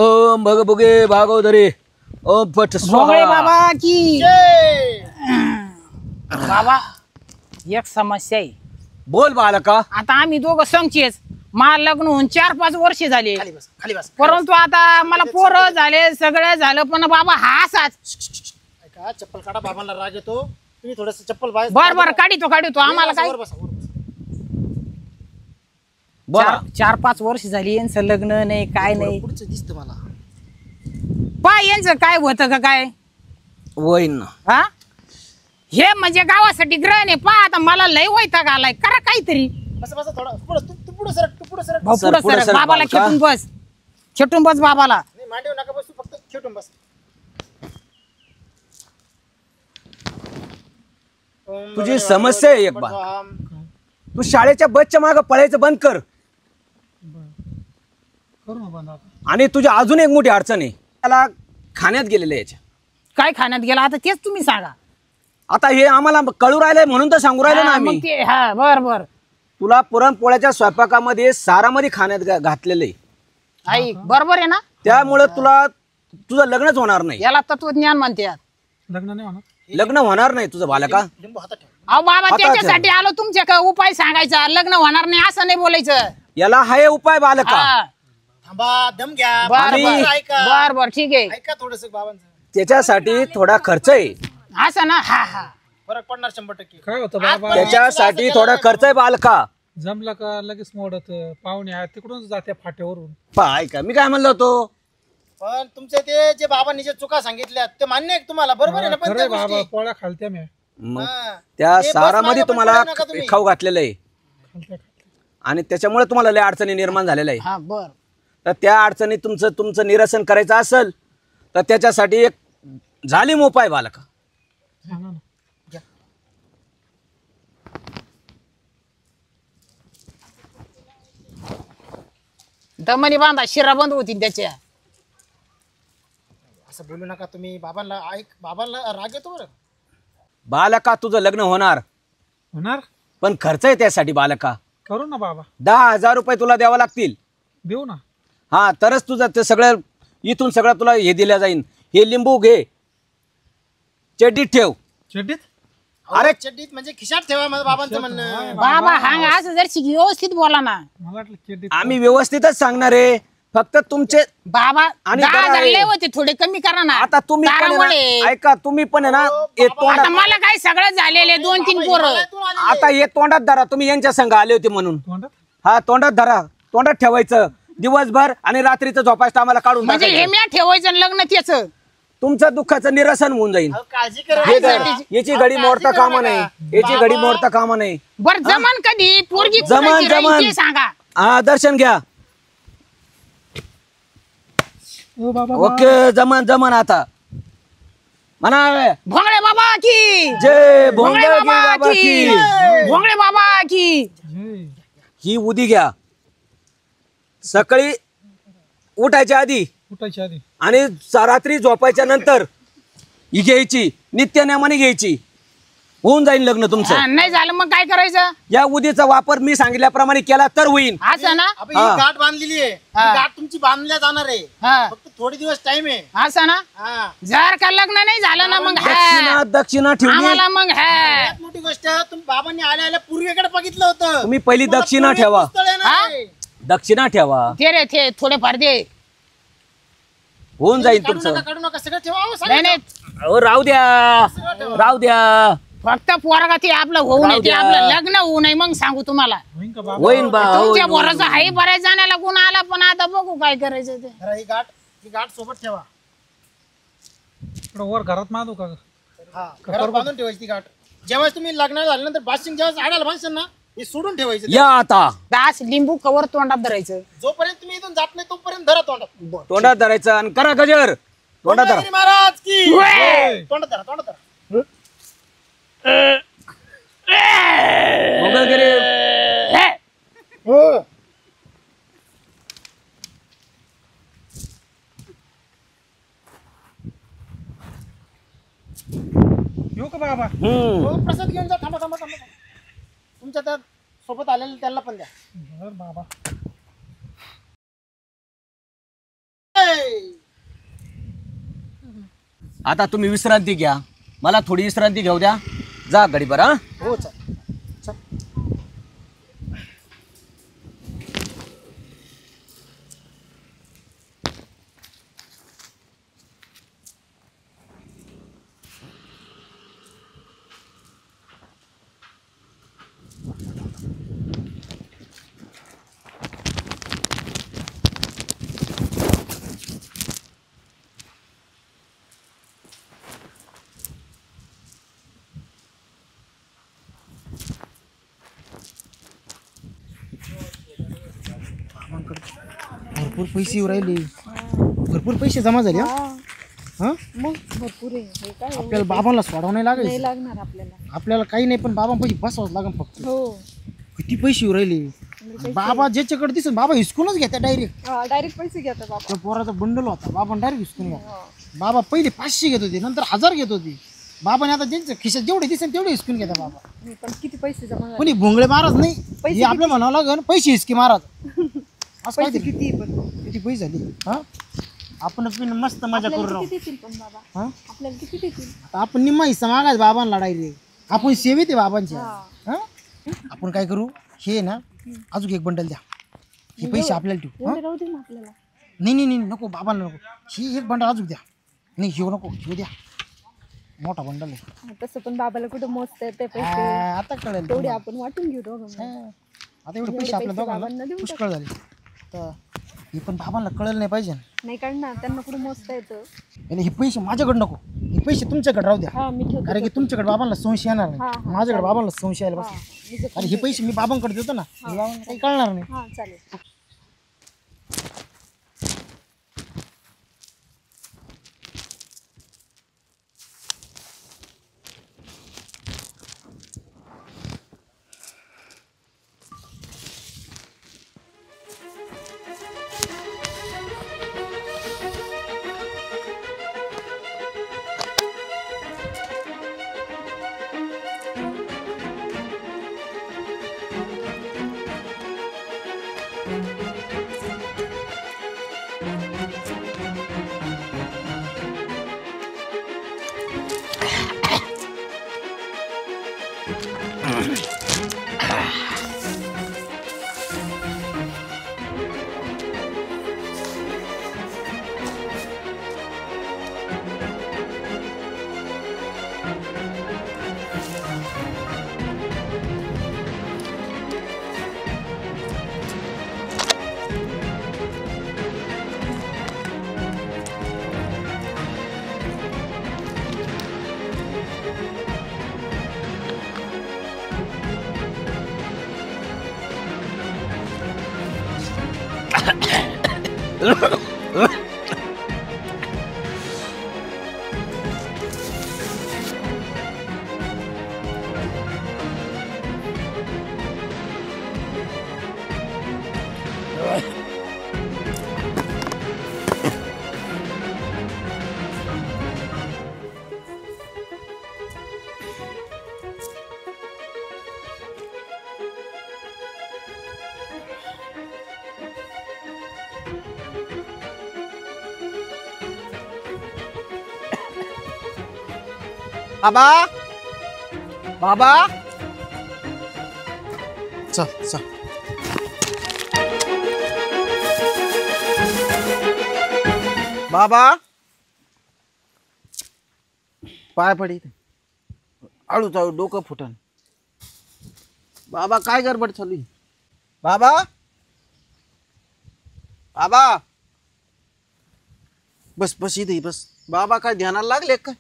S2: ओम भग भुगे भागवधरे ओम पट स्वाहा.
S8: बाबा की
S7: जय.
S8: बाबा एक समस्या आहे.
S2: बोल बालका.
S8: आता आम्ही दोघं संगचेच. मला लग्न होऊन 4-5 वर्ष झाले.
S7: खाली बस खाली बस.
S8: परंतु आता मला पोरं झाले सगळं झालं पण बाबा हा असाच.
S7: ऐका चप्पल काढा. बाबांना राग येतो. तुम्ही थोडस चप्पल बाहेर
S8: बर काढितो आम्हाला काय.
S7: वर बसा, वर बसा.
S2: बोला.
S8: 4-5 वर्ष झाली यांचं लग्न नाही काय नाही.
S7: पुढचं दिसतं मला.
S8: पाय यांचं काय होतं का काय.
S2: वैन
S8: हा हे म्हणजे गावासाठी ग्रहण आहे. पा आता मला लय वैताग आलाय. करा काहीतरी.
S7: बसा बसा थोडा पुढं. तू पुढं सरक. तू पुढं सरक.
S8: भाऊ, पुढं
S2: पुढं
S8: सरक.
S2: सरक
S8: बाबाला
S2: बालका.
S8: खेटून बस बाबाला.
S7: नाही मांडीवर नका बसू. फक्त खेटून बस.
S2: तुझी समस्या आहे एक बार. तू शाळेच्या बसच्या मागे पळायचं बंद कर. आणि तुझी अजून एक मोठी अडचण आहे. त्याला खाण्यात गेलेलं याच्या.
S8: काय खाण्यात गेला आता तेच तुम्ही सांगा.
S2: आता हे आम्हाला कळू राहिलंय म्हणून तर सांगू राहिलो ना
S8: हा,
S2: आम्ही.
S8: मग ते हा बर
S2: तुला पुरणपोळ्याच्या स्वयंपाकामध्ये सारामध्ये खाण्यात घातलेलं आहे.
S8: आई बरोबर आहे ना.
S2: त्यामुळं तुला तुझं लग्नच होणार नाही.
S8: याला तत्वज्ञान म्हणतात.
S2: लग्न होणार नाही तुझं बालका.
S7: लिंबू हातात ठेव.
S8: अहो बाबा
S2: हातात
S8: त्याच्यासाठी आलो तुमच्या का उपाय सांगायचा. लग्न होणार नाही असं नाही बोलायचं.
S2: याला हाय उपाय बालका.
S8: हा
S7: थांबा दम घ्या.
S8: बर
S2: आणि-
S7: ऐका
S8: बर ठीक आहे.
S7: ऐका थोडस बाबांचं.
S2: त्याच्यासाठी थोडा खर्च आहे.
S8: असं ना. हा
S7: फरक पडणार 100%.
S9: काय होतं बाबा
S2: त्याच्यासाठी थोडा खर्च आहे बालका.
S9: जमलं का लगेच मोडत पाहुणे आहेत तिकडूनच जाते फाट्यावरून.
S2: पाय का मी काय म्हणलो होतो.
S7: पण तुमचे ते जे बाबांनी जे चुका सांगितल्या ते मान्य आहे का तुम्हाला. बरोबर आहे ना. पण त्या
S9: खरंय बाबा
S7: गोष्टी
S9: पोळ्या खालत्या मी
S2: मग
S7: हा.
S2: त्या
S7: ते बस
S2: सारामध्ये
S7: मागं पण
S2: तुम्हाला
S7: पडू नका तुम्ही.
S2: खाऊ घातलेलं आहे
S9: खालत्या
S2: आणि त्याच्यामुळे तुम्हाला लय अडचणी निर्माण झालेल्या आहे.
S8: हा बर.
S2: तर त्या अडचणी तुमचं निरसन करायचं असेल तर त्याच्यासाठी एक जालीम उपाय बालका.
S9: सांगा ना.
S8: दमनी बांधा शिरा बंद होती त्याच्या.
S7: असं बोलू नका तुम्ही. बाबांना बाबांना राग येतो बरं.
S2: बालका तुझं लग्न होणार
S9: होणार
S2: पण खर्च आहे त्यासाठी बालका.
S9: करू ना बाबा
S2: 10,000 रुपये तुला द्यावं लागतील.
S9: देऊ ना.
S2: हा तरच तुझं ते सगळं इथून सगळं तुला हे दिलं जाईल. हे लिंबू घे चड्डीत ठेव.
S9: चड्डीत
S2: अरे
S7: चड्डीत म्हणजे खिशात ठेवा माझं बाबांचं म्हणणं.
S8: बाबा हा असं जर व्यवस्थित बोला ना.
S9: मला वाटलं चड्डीत.
S2: आम्ही व्यवस्थितच सांगणार आहे. फक्त तुमचे
S8: बाबा
S2: आणि
S8: 10,000
S2: जरा
S8: लय होते थोडे कमी करा ना.
S2: आता तुम्ही पण आहे
S8: तारामुळे.
S2: ना, ऐका तुम्ही पण आहे ना हे
S8: आता
S2: तोंडात
S8: मला काय सगळं झालेले 2-3 पोरं.
S2: आता हे तोंडात धरा. तुम्ही यांच्या संघ आले होते म्हणून.
S9: तोंडात
S2: हा तोंडात धरा. तोंडात ठेवायचं दिवसभर आणि रात्रीचं झोपायचं आम्हाला काढून
S8: म्हणजे हे
S2: टाकायचं.
S8: मी ठेवायचं आणि लग्न त्याच
S2: तुमचं दुःखाचं निरसन होऊन जाईल.
S7: काळजी करा.
S2: हे धर. याची घडी मोडता कामा नाही, याची घडी मोडता कामा नाही.
S8: बर जमन कधी पोरगी
S2: जमन,
S8: कुणाची राहील
S2: जमन.
S8: ते सांगा.
S2: हा दर्शन घ्या.
S9: ओ बाबा
S2: ओके जमन जमन आता म्हणा
S8: भोंगळे बाबा की
S2: जय
S8: भोंगळे
S2: भोंगळगिरी
S8: बाबा
S2: बाबा
S8: की
S2: की.
S8: भोंगळे बाबा की.
S2: ही उदी घ्या सकाळी उठायच्या आधी
S9: उठायच्या आधी
S2: आणि रात्री झोपायच्या नंतर ही घ्यायची, नित्यनेमाने घ्यायची. होऊन जाईल लग्न तुमचं.
S8: हा, नाही झालं मग काय करायचं?
S2: या उदीचा वापर मी सांगितल्याप्रमाणे केला तर होईल.
S8: असं ना.
S7: अबे, ही गाठ बांधलेली आहे. ही गाठ तुमची बांधल्या जाणार आहे.
S8: हा
S7: फक्त थोडे दिवस टाइम आहे.
S8: असं ना.
S7: हा.
S8: जर का लग्न नाही झालं ना मग
S2: दक्षिणा दक्षिणा ठेवली.
S8: आम्हाला मग
S7: सगळ्यात मोठी गोष्ट तुम्ही बाबांनी आल्या पूर्वेकडे बघितलं होतं.
S2: तुम्ही पहिली
S7: तुम्हाला
S2: दक्षिणा
S7: पूर्वेत
S2: ठेवा.
S7: स्थळ येणार आहे.
S2: दक्षिणा ठेवा.
S8: ते रे ते थोडेफार दे.
S2: होऊन जाईल
S7: काढू
S2: तुमचं.
S7: नका, काढू नका, सगळं ठेवा. हो, सगळं
S8: नाही नाही
S2: अहो, राहू द्या राहू द्या.
S8: फक्त पोरगा ते आपलं होऊ नये, ते
S2: द्या.
S8: आपलं लग्न होऊ नये मग सांगू तुम्हाला.
S9: होईन का बाबा?
S2: होईन बा
S8: तुमच्या
S2: होईन,
S8: पोराचं आहे बऱ्याच जणाला गुण आला पण आता बघू काय करायचं ते.
S7: जरा ही गाठ सोबत ठेवा.
S9: इकडं वर घरात मांडू का?
S7: हा, घरात बांधून ठेवायची ती गाठ. जेव्हा तुम्ही लग्न झाल्यानंतर बाशिंग जेव्हा आडायला बांधशाल ना, हे सोडून ठेवायचं.
S2: या आता
S8: दास लिंबू कवर तोंडात धरायचं.
S7: जोपर्यंत तुम्ही इथून जात नाही तोपर्यंत धरा तोंडात.
S2: तोंडात धरायचं आणि करा गजर. तोंडात धरा.
S7: भोंगळगिरी महाराज की तोंडात धरा, तोंडात धरा.
S2: भोंगळगिरी.
S7: हो.
S9: येऊ का बाबा?
S2: हम्म.
S7: हो, प्रसाद घेऊन जा. थांबा थांबा थांबा. तुमच्या त्या सोबत आलेले त्याला पण द्या.
S9: बर बाबा.
S2: आता तुम्ही विश्रांती घ्या, मला थोडी विश्रांती घेऊ द्या. जा गडी बरं.
S7: हो चल. भरपूर पैसे येऊ राहिले. भरपूर पैसे जमा झाले. हा
S10: मग भरपूर आहे. हे काय
S7: आपल्याला बाबांना सोडावं नाही
S10: नाही
S7: लागेल.
S10: लागणार आपल्याला.
S7: आपल्याला काही नाही पण बाबा पैसे बसवाच लागेल फक्त.
S10: हो
S7: किती पैसे येऊ राहिले. बाबा ज्याच्याकडे दिसत बाबा हिसकूनच घेत्या डायरेक्ट.
S10: डायरेक्ट पैसे घेतात बाबा.
S7: त्या पोराचा बंडल होता बाबा डायरेक्ट हिसकून घ्या. बाबा पहिले 500 घेत होते, नंतर 1000 घेत होते. बाबाने आता ज्यांच्या खिशात जेवढे दिसेल तेवढे हिसकून घेता बाबा.
S10: पण किती पैसे जमा झाले?
S7: कोणी भोंगळे महाराज नाही, हे आपलं म्हणावं लागेल पैसे हिसके महाराज. असं
S10: पैसे
S7: काहीतरी.
S10: किती पण
S7: किती पैसे झाले. हा आपण पण मस्त मजा करू
S10: आपल्याला
S7: राहू.
S10: किती देतील पण बाबा?
S7: हा
S10: आपल्याला किती देतील?
S7: आता आपण निम्मा हिस्सा मागायचा बाबांना डायरेक्ट. आपण सेवेत आहे बाबांच्या. हा आपण काय करू, हे ना अजून एक बंडल द्या. हे पैसे आपल्याला ठेवू.
S10: एवढे राहू दे ना आपल्याला.
S7: नाही नाही नाही नको बाबांना नको. ही एक बंडल अजून द्या. नाही घेऊ नको, घेऊ द्या. मोठा बंडल आहे.
S10: तसं पण बाबाला कुठं मोजता येते पैसे.
S7: आता कळेल
S10: तेवढे
S7: तुम्हाला.
S10: आपण वाटून घेऊ दोघं.
S7: आता एवढे पैसे आपल्या
S10: बाबांना
S7: दोघांना
S10: देऊन
S7: पुष्कळ झाले. तर हे पण बाबांना कळलं नाही पाहिजे.
S10: नाही काढणार, त्यांना कुठं मोजता येतं.
S7: आणि हे पैसे माझ्याकडे नको, हे पैसे तुमच्याकडे राहू द्या.
S10: हा मी ठेवतो.
S7: कारण की तुमच्याकडे बाबांना संशय येणार
S10: हा,
S7: नाही,
S10: हा,
S7: माझ्याकडे बाबांना संशय यायला
S10: हा,
S7: बस.
S10: मी जपून
S7: आणि हे पैसे मी बाबांकडे देतो ना, हे बाबांना काही कळणार नाही.
S10: हा चालेल.
S1: बाबा बाबा चल चल बाबा पाय पडी हळू चालू डोकं फुटन बाबा काय गडबड चालू आहे? बाबा बाबा बस बस इथे बस बाबा काय ध्यानाला लागले काय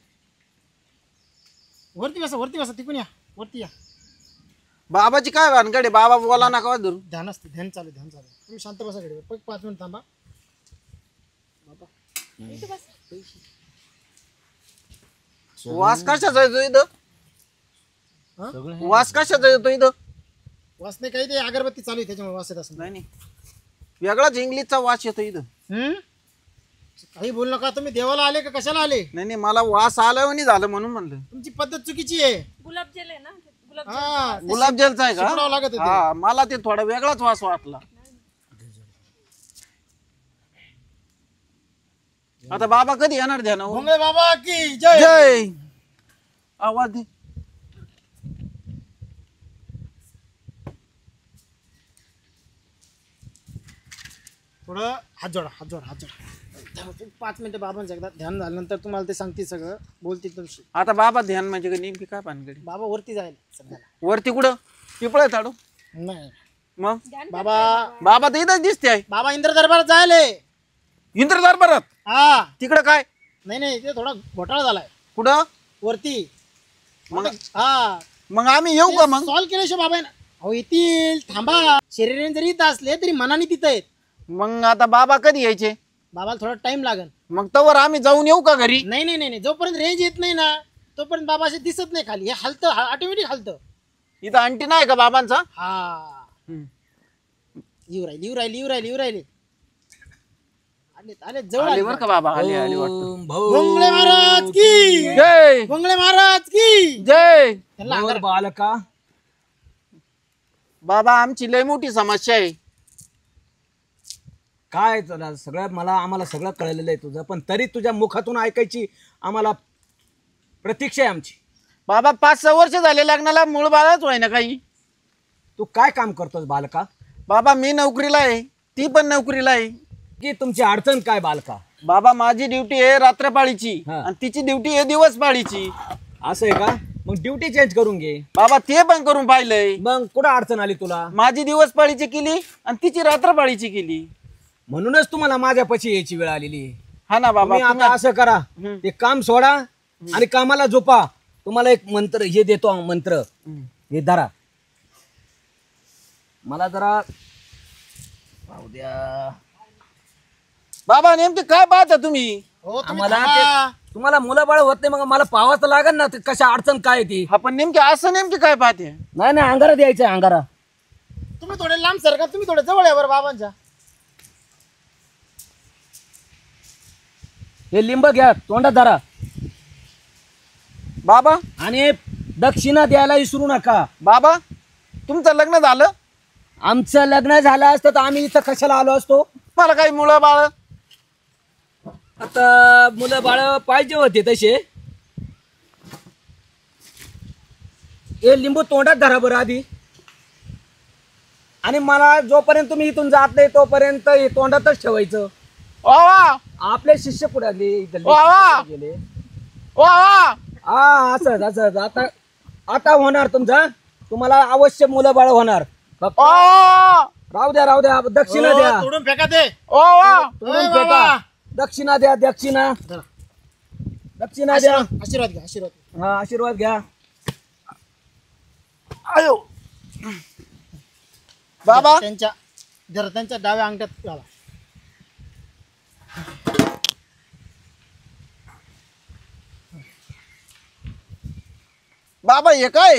S7: वरती बसा तिकून या वरती या
S1: बाबाची काय भानगड आहे बाबा बोला नका वाजू
S7: ध्यान असते ध्यान चालू तुम्ही शांत बसा कडे 5 मिनिट थांबा
S1: वास कशाचा येतो इथं वास कशाचा येतो इथं
S7: वास नाही काही ते अगरबत्ती चालू आहे त्याच्यामुळे वास येत असं
S1: नाही नाही वेगळाच इंग्लिशचा वास येतो इथं
S7: काही बोल नका तुम्ही देवाला आले का कशाला आले
S1: नाही नाही मला वास आला नाही झालं म्हणून म्हणलं
S7: तुमची पद्धत चुकीची आहे
S10: गुलाबजल आहे ना
S1: गुलाबजलचा आहे
S7: शिकवावं लागत
S1: का
S7: होतं.
S1: हा मला ते थोडा वेगळाच वास वाटला आता बाबा कधी येणार ध्यान
S7: भोंगळे बाबा की जय
S1: जय आवाज दे
S7: थोडं हात जोडा 5 मिनिटं बाबांचं एकदा ध्यान झाल्यानंतर तुम्हाला ते सांगते सगळं बोलतील तुमची
S1: आता बाबा ध्यान म्हणजे नेमकी काय पानगडी
S7: बाबा वरती जाईल सध्याला
S1: वरती कुठं पिपळ ताडू
S7: नाही
S1: मग
S7: बाबा
S1: बाबा तर इथंच दिसते आहे
S7: बाबा इंद्र दरबारात जायले
S1: इंद्र दरबारात
S7: हा
S1: तिकडं काय
S7: नाही ते थोडा घोटाळा झालाय
S1: कुठं
S7: वरती
S1: मग
S7: हा
S1: मग आम्ही येऊ का मग
S7: सॉल्व केल्याशिवाय बाबा अहो येतील थांबा शरीराने जरी इथं असले तरी मनाने तिथं आहेत
S1: मग आता बाबा कधी यायचे
S7: बाबाला थोडा टाइम लागेल
S1: मग तवर आम्ही जाऊन येऊ का घरी
S7: नाही जोपर्यंत रेंज येत नाही ना तोपर्यंत बाबा असे दिसत नाही खाली हे हलतं ऑटोमॅटिक हलतं
S1: इथं अंटी नाही का बाबांचा
S7: हा येऊ राहिले आले जवळ
S1: आले बर का बाबा आले वाटतं
S7: भोंगळे महाराज की
S1: जय
S7: भोंगळे महाराज की
S1: जय
S7: त्यांना
S2: वर बालका
S1: बाबा आमची लय मोठी समस्या आहे
S2: काय सगळं आम्हाला सगळं कळलेलं आहे तुझं पण तरी तुझ्या मुखातून ऐकायची आम्हाला प्रतीक्षा आहे आमची
S1: बाबा 5-6 वर्ष झाले लग्नाला मूळ बाळच होय ना काही
S2: तू काय काम करतोस बालका
S1: बाबा मी नोकरीला आहे ती पण नोकरीला आहे
S2: की तुमची अडचण काय बालका
S1: बाबा माझी ड्युटी आहे रात्रपाळीची
S2: हा.
S1: आणि तिची ड्युटी आहे दिवस पाळीची
S2: असं आहे का मग ड्युटी चेंज करून घे
S1: बाबा ते पण करून पाहिलंय
S2: मग कुठं अडचण आली तुला
S1: माझी दिवस पाळीची केली आणि तिची रात्रपाळीची केली
S2: म्हणूनच तुम्हाला माझ्यापाशी यायची वेळ आलेली आहे
S1: हा ना बाबा
S2: तुम्ही आता असं करा ते काम सोडा आणि कामाला झोपा तुम्हाला एक मंत्र हे देतो मंत्र हे धरा मला जरा पाहू द्या
S1: बाबा नेमके काय पाहता तुम्ही
S7: हो
S2: आम्हाला तुम्हाला मुलं बाळ होत नाही मग मला पाहावं तर लागेल ना कशा अडचण काय ती
S1: हा पण नेमके असं नेमके काय पाहते
S2: नाही अंगारा द्यायचं अंगारा
S7: तुम्ही थोडे लांब सरका तुम्ही थोडे जवळ आहे बरं बाबांच्या
S2: हे लिंब घ्या तोंडात धरा
S1: बाबा
S2: आणि दक्षिणा द्यायला विसरू नका
S1: बाबा तुमचं लग्न झालं
S2: आमचं लग्न झालं असतं तर आम्ही इथं कशाला आलो असतो
S1: मला काही मुलं बाळ
S2: आता मुलं बाळ पाहिजे होते तसे हे लिंबू तोंडात धरा बरं आधी आणि मला जोपर्यंत तुम्ही इथून जात नाही तोपर्यंत हे तोंडातच ठेवायचं
S1: वा
S2: आपले शिष्य पुढे गेले
S1: वा
S2: हा असं आता आता होणार तुम्हाला अवश्य मुलं बाळ होणार फक्त राहू द्या दक्षिणा द्या
S7: तोडून फेका ते
S2: तोडून फेका दक्षिणा द्या दक्षिणा द्या
S7: आशीर्वाद घ्या
S2: हा आशीर्वाद घ्या
S1: आयो बाबा
S7: त्यांच्या डाव्या अंगठ्यात घाला
S1: बाबा हे काय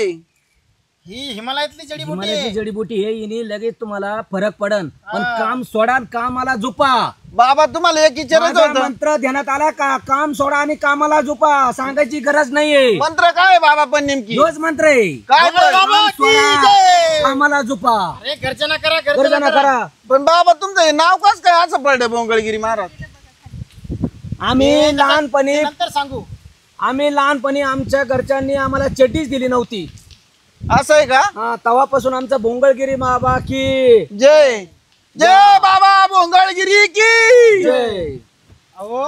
S7: ही हिमालयातली जडीबुटी
S2: हिमालयाची जडीबुटी हे इनी लगेच तुम्हाला फरक पडन पण काम सोडा कामाला झोपा
S1: बाबा तुम्हाला एक विचारायचं होतं
S2: मंत्र ध्यानात आला का काम सोडा आणि कामाला झोपा सांगायची गरज नाहीये
S1: मंत्र काय बाबा पण नेमकी
S2: तोच मंत्र आहे
S1: काय
S2: काम सोडा कामाला झोपा
S7: अरे गर्जना करा
S2: गर्जना करा
S1: पण बाबा तुमचं हे नाव कस काय असं पडलं भोंगळगिरी महाराज
S2: आम्ही लहानपणी
S7: नंतर सांगू
S2: आम्ही लहानपणी आमच्या घरच्यांनी आम्हाला चड्डीच दिली नव्हती.
S1: असं आहे का?
S2: हा, तेव्हापासून आमचा भोंगळगिरी बाबा की
S1: जय. जय बाबा भोंगळगिरी की
S2: जय.
S7: अहो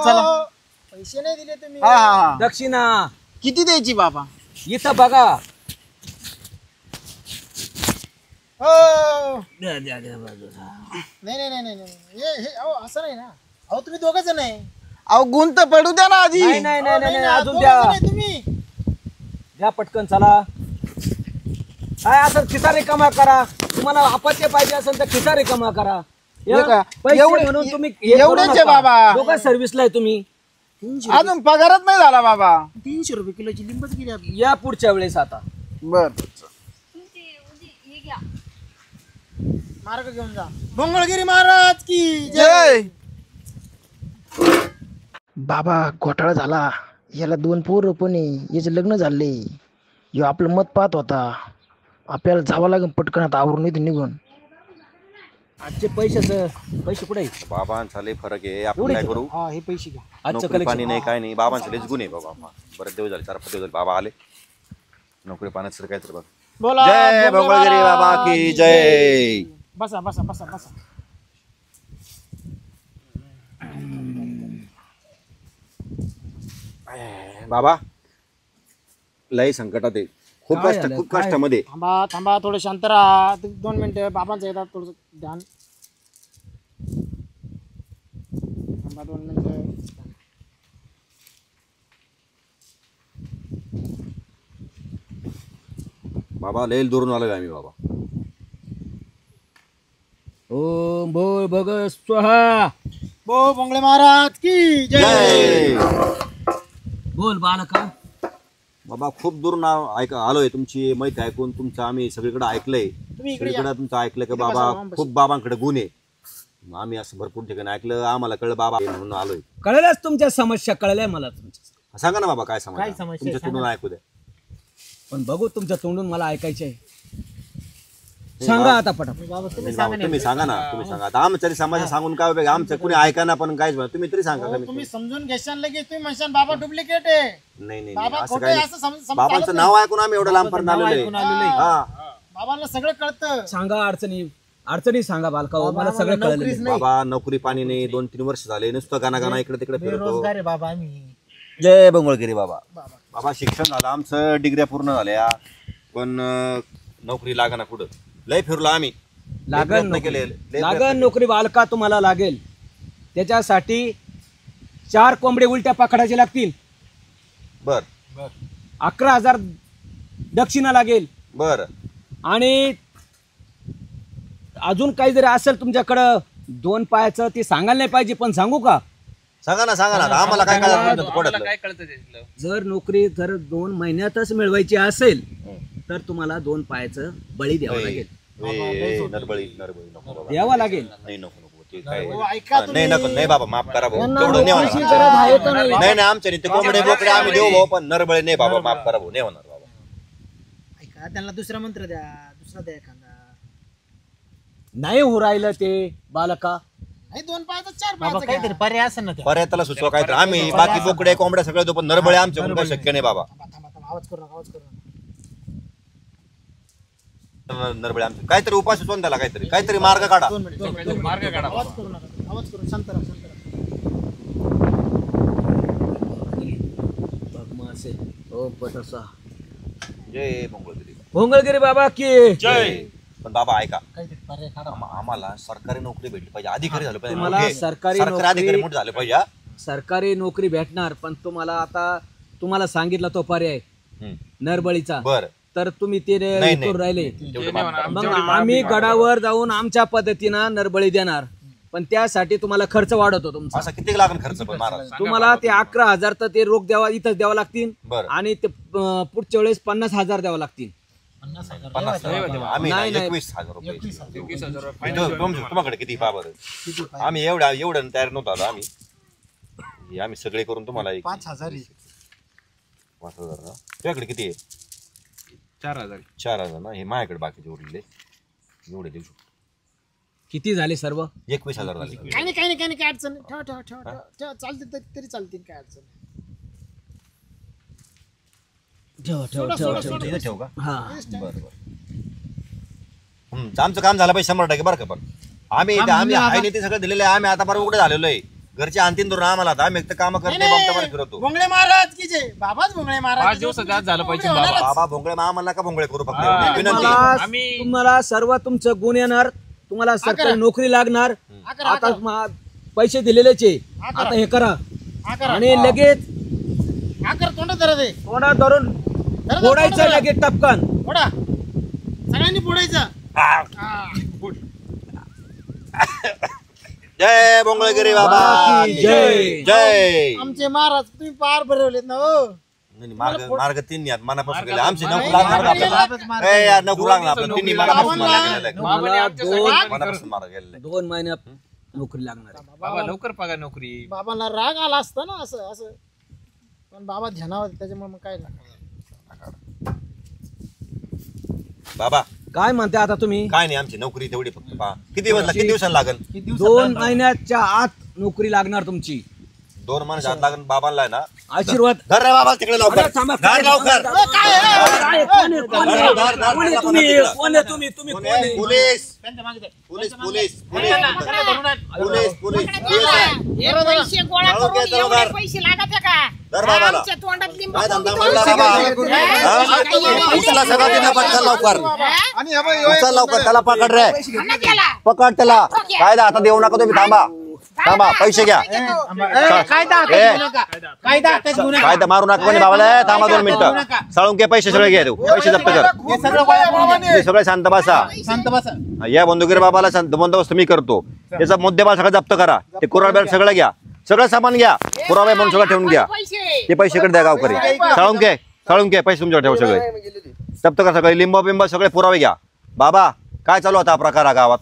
S7: पैसे नाही दिले तुम्ही.
S1: हा हा.
S2: दक्षिणा
S1: किती द्यायची बाबा?
S2: इथं बघा.
S7: हो. नाही नाही नाही नाही नाही. हे अहो असं नाही ना. अहो तुम्ही दोघं जण आहे.
S1: अहो गुंत पडू द्या ना आधी.
S2: नाही नाही नाही नाही,
S7: ना,
S2: अजून
S7: दोघं
S2: द्या.
S7: जण आहे तुम्ही.
S2: द्या पटकन चला. काय असं खिसा रिकामा करा. तुम्हाला अपत्य पाहिजे असेल तर खिसा रिकामा करा.
S1: हे का?
S2: पैसे
S1: एवढे-
S2: म्हणून तुम्ही हे करू
S1: एवढेच आहे
S2: नका.
S1: बाबा.
S2: दोघं सर्व्हिसला आहे तुम्ही.
S1: अजून पगारच नाही झाला बाबा.
S7: 300 रुपये किलोची लिंबच गेली आपली.
S2: या पुढच्या वेळेस आता.
S1: बर.
S7: मार्ग घेऊन जा. भोंगळगिरी महाराज की
S1: जय.
S11: बाबा घोटाळा झाला. याला 2 पोरं पण आहे. याचे लग्न झाले. ह्यो आपलं मत पाहत होता. आपल्याला जावं लागेल पटकन आता आवरून इथे निघून.
S2: आजचे पैसे कुठे आहेत?
S12: बाबांचा लय फरक आहे. आपण काय करू?
S7: हा हे पैसे घ्या.
S2: आजचं
S12: नोकरी पाणी
S2: कलेक्शन
S12: नाही काय नाही. बाबांचा लयच गुण आहे बाबा. बरेच दिवस झाले 4-5 दिवस झाले बाबा आले. नोकरी पाण्याचं काय तर बघ.
S7: बोला
S12: जय भोंगळगिरी बाबा की जय.
S7: बसा बसा बसा बसा.
S12: बाबा लय संकटात आहे. खूप
S2: काय
S12: कष्ट
S2: झालं?
S12: खूप
S2: काय?
S12: कष्टामध्ये.
S7: थांबा थांबा थोडं शांत राहा. 2 मिनिटं बाबांचं येतात थोडं ध्यान. थांबा 2 मिनिटं.
S12: बाबा लय दुरून आलोय आम्ही बाबा.
S2: ओम भोळ भग स्वाहा.
S7: बो भोंगळे महाराज की जय.
S12: जय
S2: बोल बालका.
S12: बाबा खूप दुरून आलोय. तुमची माहिती ऐकून तुमचं आम्ही सगळीकडे ऐकलंय.
S7: तुम्ही इकडे या.
S12: सगळीकडे तुमचं ऐकलं की
S7: इकडे बसा,
S12: बाबा
S7: बसा.
S12: खूप बाबांकडे गुण आहे. मग आम्ही असं भरपूर ठिकाणी ऐकलं. आम्हाला कळलं बाबा आहे म्हणून आलोय.
S2: कळल्याच तुमच्या समस्या कळल्या मला तुमच्या.
S12: सांगा ना बाबा काय
S7: काय
S12: समस्या
S7: समस्या
S12: तुमच्या
S7: सांगा.
S12: तोंडून ऐकू द्या.
S2: पण बघू तुमच्या तोंडून मला ऐकायचे आहे. सांगा आता पटापट.
S7: बाबा तुम्ही
S12: नाही
S7: सांगा
S12: बाबा, तुम्ही सांगा ना. तुम्ही सांगा. आता आमच्या समाजा सांगून काय उपयोग? आमचं कुणी ऐका ना पण काहीच म्हणा. तुम्ही तरी सांगा.
S7: हो,
S12: कमीत
S7: तुम्ही
S12: कमी.
S7: समजून घेशाल लगेच तुम्ही म्हणशाल बाबा डुप्लिकेट आहे.
S12: नाही नाही
S7: बाबा
S12: नाही, असं
S7: खोटे
S12: काही
S7: असं
S12: नाही.
S7: चालत
S12: बाबांचं
S7: नाही.
S12: नाव ऐकून आम्ही एवढं लांब पर्यंत आलेलो
S7: ऐकून आलेलो आहे.
S12: हा.
S7: बाबांना सगळं कळतं.
S2: सांगा अडचणी सांगा बालका. हो, मला सगळं
S7: नोकरीच
S2: कळलं.
S7: नाही.
S12: बाबा नोकरी पाणी नाही. 2-3 वर्ष झाले नुसतं गाणा गाणा इकडे तिकडे फिरतो.
S7: बेरोजगार आहे बाबा आम्ही.
S12: जय भोंगळगिरी बाबा. बाबा शिक्षण झालं आमचं. डिग्र्या पूर्ण झाल्या पण नोकरी लागना. कुठं लय फिरलो आम्ही.
S2: लागन
S12: केले
S2: लागन नोकरी बालका तुम्हाला लागेल. त्याच्यासाठी 4 कोंबडे उलट्या पकडायचे लागतील.
S12: बर
S2: 11,000 दक्षिणा लागेल.
S12: बर.
S2: आणि अजून काही जरी असेल तुमच्याकडं 2 पायाचं ते सांगायला नाही पाहिजे पण सांगू का?
S12: सांगा ना सांगा ना. आम्हाला काय कळत.
S2: जर नोकरी जर 2 महिन्यातच मिळवायची असेल तर तुम्हाला 2 पायाचं बळी द्यावं लागेल.
S12: नरबळी नको बाबा.
S2: द्यावा लागेल.
S12: नाही नको नको ते काय
S7: हो, ऐका
S12: नाही नको नाही बाबा माफ करा भाऊ.
S2: त्यांना
S12: तेवढं नाही
S2: नोकरीची
S12: होणार.
S2: गरज आहे का नाही?
S12: नाही नाही आमच्या नाही. ते कोंबडे बोकडे आम्ही देऊ भाऊ पण नरबळी नाही बाबा. माफ करा भाऊ. नाही होणार बाबा.
S7: ऐका त्यांना दुसरा मंत्र द्या. दुसरा द्या एखादा.
S2: नाही हो राहिलं ते बालका.
S7: नाही 2 पायाचा 4 पायाचा काहीतरी पर्याय असेल ना.
S12: पर्याय त्याला सुचवा काय तर. आम्ही बाकी बोकडे कोंबड्या सगळे देऊ पण नरबळे आमच्या काही शक्य नाही बाबा.
S7: आवाज करू नका. आवाज करू नका.
S12: नरबळे आमचे काहीतरी उपाय सुचवून त्याला. काहीतरी मार्ग काढा.
S7: 2 मिनिट मार्ग काढा. आवाज करू नका. आवाज करू. शांत राहा. शांत राहा.
S12: जय भोंगळगिरी.
S2: भोंगळगिरी बाबा की
S12: जय. पण बाबा ऐका
S7: काहीतरी पर्याय काढा.
S12: आम्हाला सरकारी नोकरी भेटली पाहिजे. अधिकारी झालं पाहिजे.
S2: तुम्हाला
S12: मोठे.
S2: सरकारी
S12: अधिकारी
S2: नोकरी-
S12: मोठे झाले पाहिजे. हा?
S2: सरकारी नोकरी भेटणार पण तुम्हाला सांगितला तो पर्याय
S12: हम्म.
S2: नरबळीचा.
S12: बर
S2: तर तुम्ही ते
S12: नाही,
S2: करून राहिले.
S12: तेवढं माफ करा.
S2: मग आम्ही गडावर जाऊन आमच्या पद्धतीनं नरबळी देणार पण त्यासाठी तुम्हाला खर्च वाढवतो तुमचा.
S12: असा किती लागेल खर्च पण महाराज?
S2: तुम्हाला ते 11,000 तर ते रोख इथंच द्यावं लागतील.
S12: बरं.
S2: आणि ते पुढच्या वेळेस 50,000 द्यावं लागतील.
S7: 50,000
S12: आम्ही
S2: नाही, नाही.
S12: 21,000 रुपये. तुम्हाकडे किती पहा बरं. आम्ही एवढं तयार नव्हतो आलो आम्ही. आम्ही सगळे करून तुम्हाला
S7: 5,000
S12: 5,000 ना. तुझ्याकडे किती आहे? 4,000 ना. हे माझ्याकडे बाकीचे उरलेले एवढे देऊ शकतो.
S2: किती झाले सर्व?
S12: 21,000 झाले.
S7: काही नाही काय अडचण नाही. ठेवा चालते तरी चालतील काय अडचण नाही.
S12: इथं ठेवू का?
S2: हा
S12: बरं. आमचं काम झालं पाहिजे 100% बरं का. पण आम्ही आहे ते सगळं दिलेलं आहे. आम्ही आता बरं उघडे झालेलो आहे. घरचे आणतीन धरून आम्हाला आता आम्ही काम करतो फिरवतो.
S7: भोंगळे महाराज की जय. बाबाच भोंगळे महाराज
S9: 5 दिवसात आज झालं पाहिजे
S12: बाबा भोंगळे आम्हाला का भोंगळे करू फक्त विनंती.
S2: तुम्हाला सर्व तुमचं गुण येणार, तुम्हाला सरकारी नोकरी लागणार. आता पैसे दिलेलेच आहे, आता हे करा आणि लगेच
S7: तोंड धरत
S2: तोंडा धरून फोडायचं लगेच टपकन.
S7: फोडा सगळ्यांनी फोडायचं.
S12: जय भोंगळगिरी बाबा जय जय.
S7: आमचे महाराज तुम्ही पार भरवलेत ना हो.
S12: मार्ग तिन्ही मनापासून गेले. आमची नोकरी लागणार आपल्याला. नोकरी लागणार आपल्याला तिन्ही मनापासून मार्ग गेलेला.
S2: 2 महिन्यात नोकरी लागणार.
S9: बाबा लवकर पगा नोकरी.
S7: बाबांना राग आला असता ना असं असं, पण बाबा ध्यानावर त्याच्यामुळे मग काय
S12: बाबा
S2: काय म्हणते आता तुम्ही?
S12: काय नाही आमची नोकरी तेवढी फक्त पहा. किती दिवसांनी लागेल?
S2: 2 महिन्याच्या आत नोकरी लागणार तुमची.
S12: 2 महिन्याच्या आत लागेल. बाबांना आहे ना
S2: आशीर्वाद.
S12: धर रे बाबा तिकडे लवकर. धर लवकर. Police police police police police
S8: पैसे गोळा करून एवढे पैसे लागत का? आमच्या तोंडात लिंबू
S12: उचला सगळं तिला पटकन लवकर. उचल लवकर. त्याला पकड रे. पकड त्याला. कायदा आता देऊ नका तुम्ही. थांबा थांबा. पैसे घ्या. कायदा मारू नका कोणी बाबाला. थांबा 2 मिनिटं. साळून घे पैसे सगळे घ्या. पैसे जप्त कर. सगळे शांत बसा. या बंदुकीर बाबाला बंदोबस्त मी करतो. त्याचा मुद्देमाल सगळं जप्त करा. ते कुराड बॅग सगळं घ्या. सगळं सामान घ्या. पुरावे म्हणून सगळं ठेवून घ्या. ते पैसे कडे द्या गावकरी. साळून घे पैसे तुमच्याकडे ठेव. सगळे जप्त करा. सगळे लिंब बिंब सगळे पुरावे घ्या. बाबा काय चालू होता प्रकार हा गावात?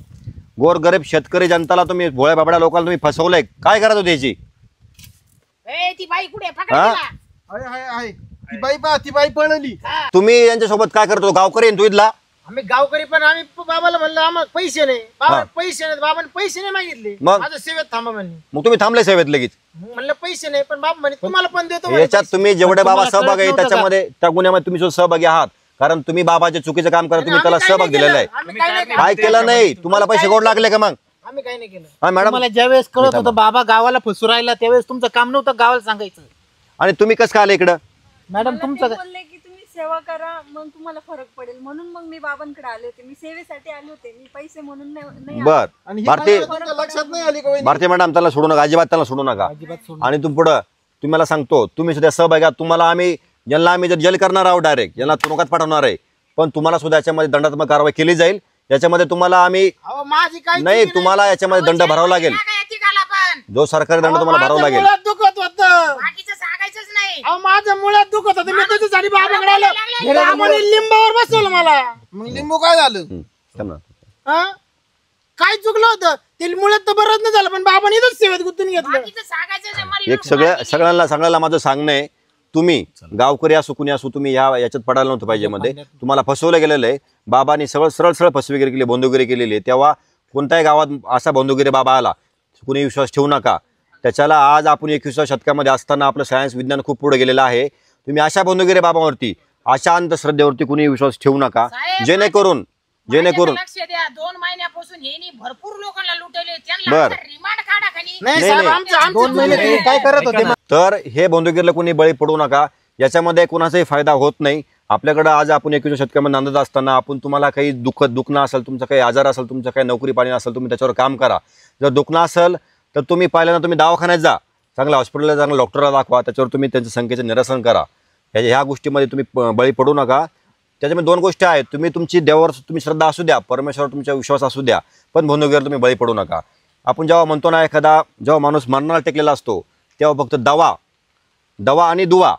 S12: गोर गरीब शेतकरी जनताला तुम्ही भोळ्या बाबड्या लोकांना तुम्ही फसवलंय. काय करत होती याची?
S8: ती बाई कुठे
S7: ती बाई पळली.
S12: तुम्ही यांच्यासोबत काय करतो? गावकरी तू इथला?
S7: आम्ही गावकरी, पण आम्ही बाबाला म्हणलं आम्हाला पैसे नाही. बाबा पैसे नाही. बाबाने पैसे नाही मागितले.
S12: मग?
S7: माझं सेवेत थांबा म्हणले.
S12: मग तुम्ही थांबले सेवेत लगेच?
S7: म्हणलं पैसे नाही, पण बाबा म्हणे तुम्हाला पण देतो म्हणे
S12: याच्यात
S7: पैसे.
S12: तुम्ही जेवढे बाबा सहभाग आहे त्याच्यामध्ये त्या गुन्ह्यामध्ये तुम्ही सुद्धा सहभागी आहात. कारण तुम्ही बाबाचे चुकीचं काम करा. तुम्ही त्याला सहभाग दिलेला आहे.
S7: आम्ही काय नाही केलं.
S12: काय केलं नाही? तुम्हाला पैसे गोड लागले का? मग
S7: आम्ही काही नाही केलं.
S12: हा मॅडम.
S13: मला ज्यावेळेस कळत होतं बाबा गावाला फसू राहिला त्यावेळेस तुमचं काम नव्हतं गावाला सांगायचं.
S12: आणि तुम्ही कसं काय आले इकडं?
S13: मॅडम तुमचं
S10: बोलले की तुम्ही सेवा करा मग तुम्हाला फरक पडेल म्हणून मग मी बाबांकडे आले होते. मी सेवेसाठी आले होते. मी पैसे म्हणून नाही
S12: बर. भारतीय
S7: लक्षात नाही आली का?
S12: भारतीय मॅडम त्याला सोडू नका. अजिबात त्याला सोडू नका. आणि तुम्ही पुढं तुम्हाला सांगतो तुम्ही सुद्धा सहभागी आहात. तुम्हाला आम्ही ज्यांना आम्ही जर जेल करणार आहोत डायरेक्ट यांना तुरुंगात पाठवणार आहे. पण तुम्हाला सुद्धा याच्यामध्ये दंडात्मक कारवाई केली जाईल. याच्यामध्ये तुम्हाला आम्ही
S7: माझी काय
S12: नाही तुम्हाला याच्यामध्ये दंड भरावा लागेल. जो सरकारी दंड तुम्हाला भरावा लागेल.
S7: दुखत होतं.
S8: सांगायचंच नाही.
S7: माझं मुळात दुखत होतं. मी त्याच्यासाठी बाबाकडे आलो. बाबाने लिंबावर बसवलं मला. मग लिंबू काय झालं? काय चुकलं होतं? ते मुळात तर बरंच नाही झालं, पण बाबाने इथंच सेवेत गुंतून घेतलं.
S12: एक सगळ्यांना माझं सांगणं आहे. तुम्ही गावकरी असो कुणी असो तुम्ही याच्यात पडायला नव्हतं पाहिजे. मध्ये तुम्हाला फसवलं गेलेलं आहे. बाबांनी सरळ फसवेगिरी केली, बंधुगिरी केलेली आहे. तेव्हा कोणत्याही गावात असा बंधुगिरी बाबा आला कुणी विश्वास ठेवू नका. त्याच्याला आज आपण 21व्या शतकामध्ये असताना आपलं सायन्स विज्ञान खूप पुढे गेलेलं आहे. तुम्ही अशा बंधुगिरी बाबावरती अशा अंधश्रद्धेवरती कुणी विश्वास ठेवू नका. जेणेकरून
S8: लक्ष द्या. 2 महिन्यापासून हे भरपूर लोकांना लुटले.
S12: बर.
S8: रिमांड काढा खाली.
S7: काय करत होते?
S12: तर हे बंधुगिरीला कोणी बळी पडू नका. याच्यामध्ये कोणाचाही फायदा होत नाही. आपल्याकडे आज आपण 21व्या शतकामध्ये नांदत असताना आपण तुम्हाला काही दुखणं असेल, तुमचा काही आजार असेल, तुमचं काही नोकरी पाणी असेल, तुम्ही त्याच्यावर काम करा. जर दुखणं असेल तर तुम्ही पहिल्यांदा तुम्ही दवाखान्यात जा. चांगल्या हॉस्पिटलला चांगल्या डॉक्टरला दाखवा. त्याच्यावर तुम्ही त्यांच्या संख्येचं निरसन करा. ह्या गोष्टीमध्ये तुम्ही बळी पडू नका. त्याच्यामध्ये 2 गोष्टी आहेत. तुम्ही तुमची देवावर तुम्ही श्रद्धा असू द्या, परमेश्वरावर तुमचा विश्वास असू द्या, पण बंधुगिरीवर तुम्ही बळी पडू नका. आपण जेव्हा म्हणतो ना जेव्हा माणूस मरणाला टेकलेला असतो तेव्हा फक्त दवा आणि दुवा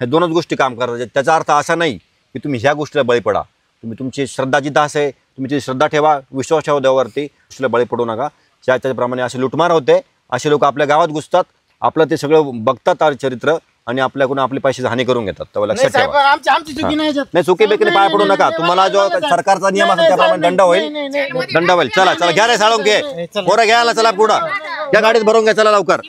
S12: ह्या 2च गोष्टी काम करतात. त्याचा अर्थ असा नाही की तुम्ही ह्या गोष्टीला बळी पडा. तुम्ही तुमची श्रद्धा जिथं असे तुम्ही ती श्रद्धा ठेवा, विश्वास ठेवा देवावरती. गोष्टीला बळी पडू नका. त्याच्याप्रमाणे असे लुटमार होते. असे लोक आपल्या गावात घुसतात. आपलं ते सगळं बघतात चरित्र आणि आपल्याकडून आपली पैशाची हानी करून घेतात. तेव्हा लक्षात ठेवा. नाही चुकी बेकीने पाय पडू नका. तुम्हाला जो सरकारचा नियम असेल त्याप्रमाणे दंड होईल. चला घ्या रे साळून घे. पोरं घ्यायला चला पुढं. त्या गाडीत भरून घ्या. चला लवकर.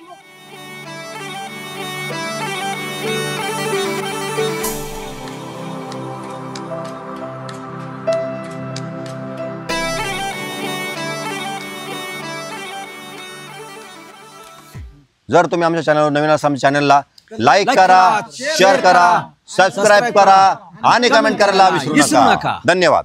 S12: जर तुम्ही आमच्या चॅनलवर नवीन असाल आमच्या चॅनलला लाईक करा, शेअर करा, सबस्क्राईब करा आणि कमेंट करायला विसरू नका. धन्यवाद.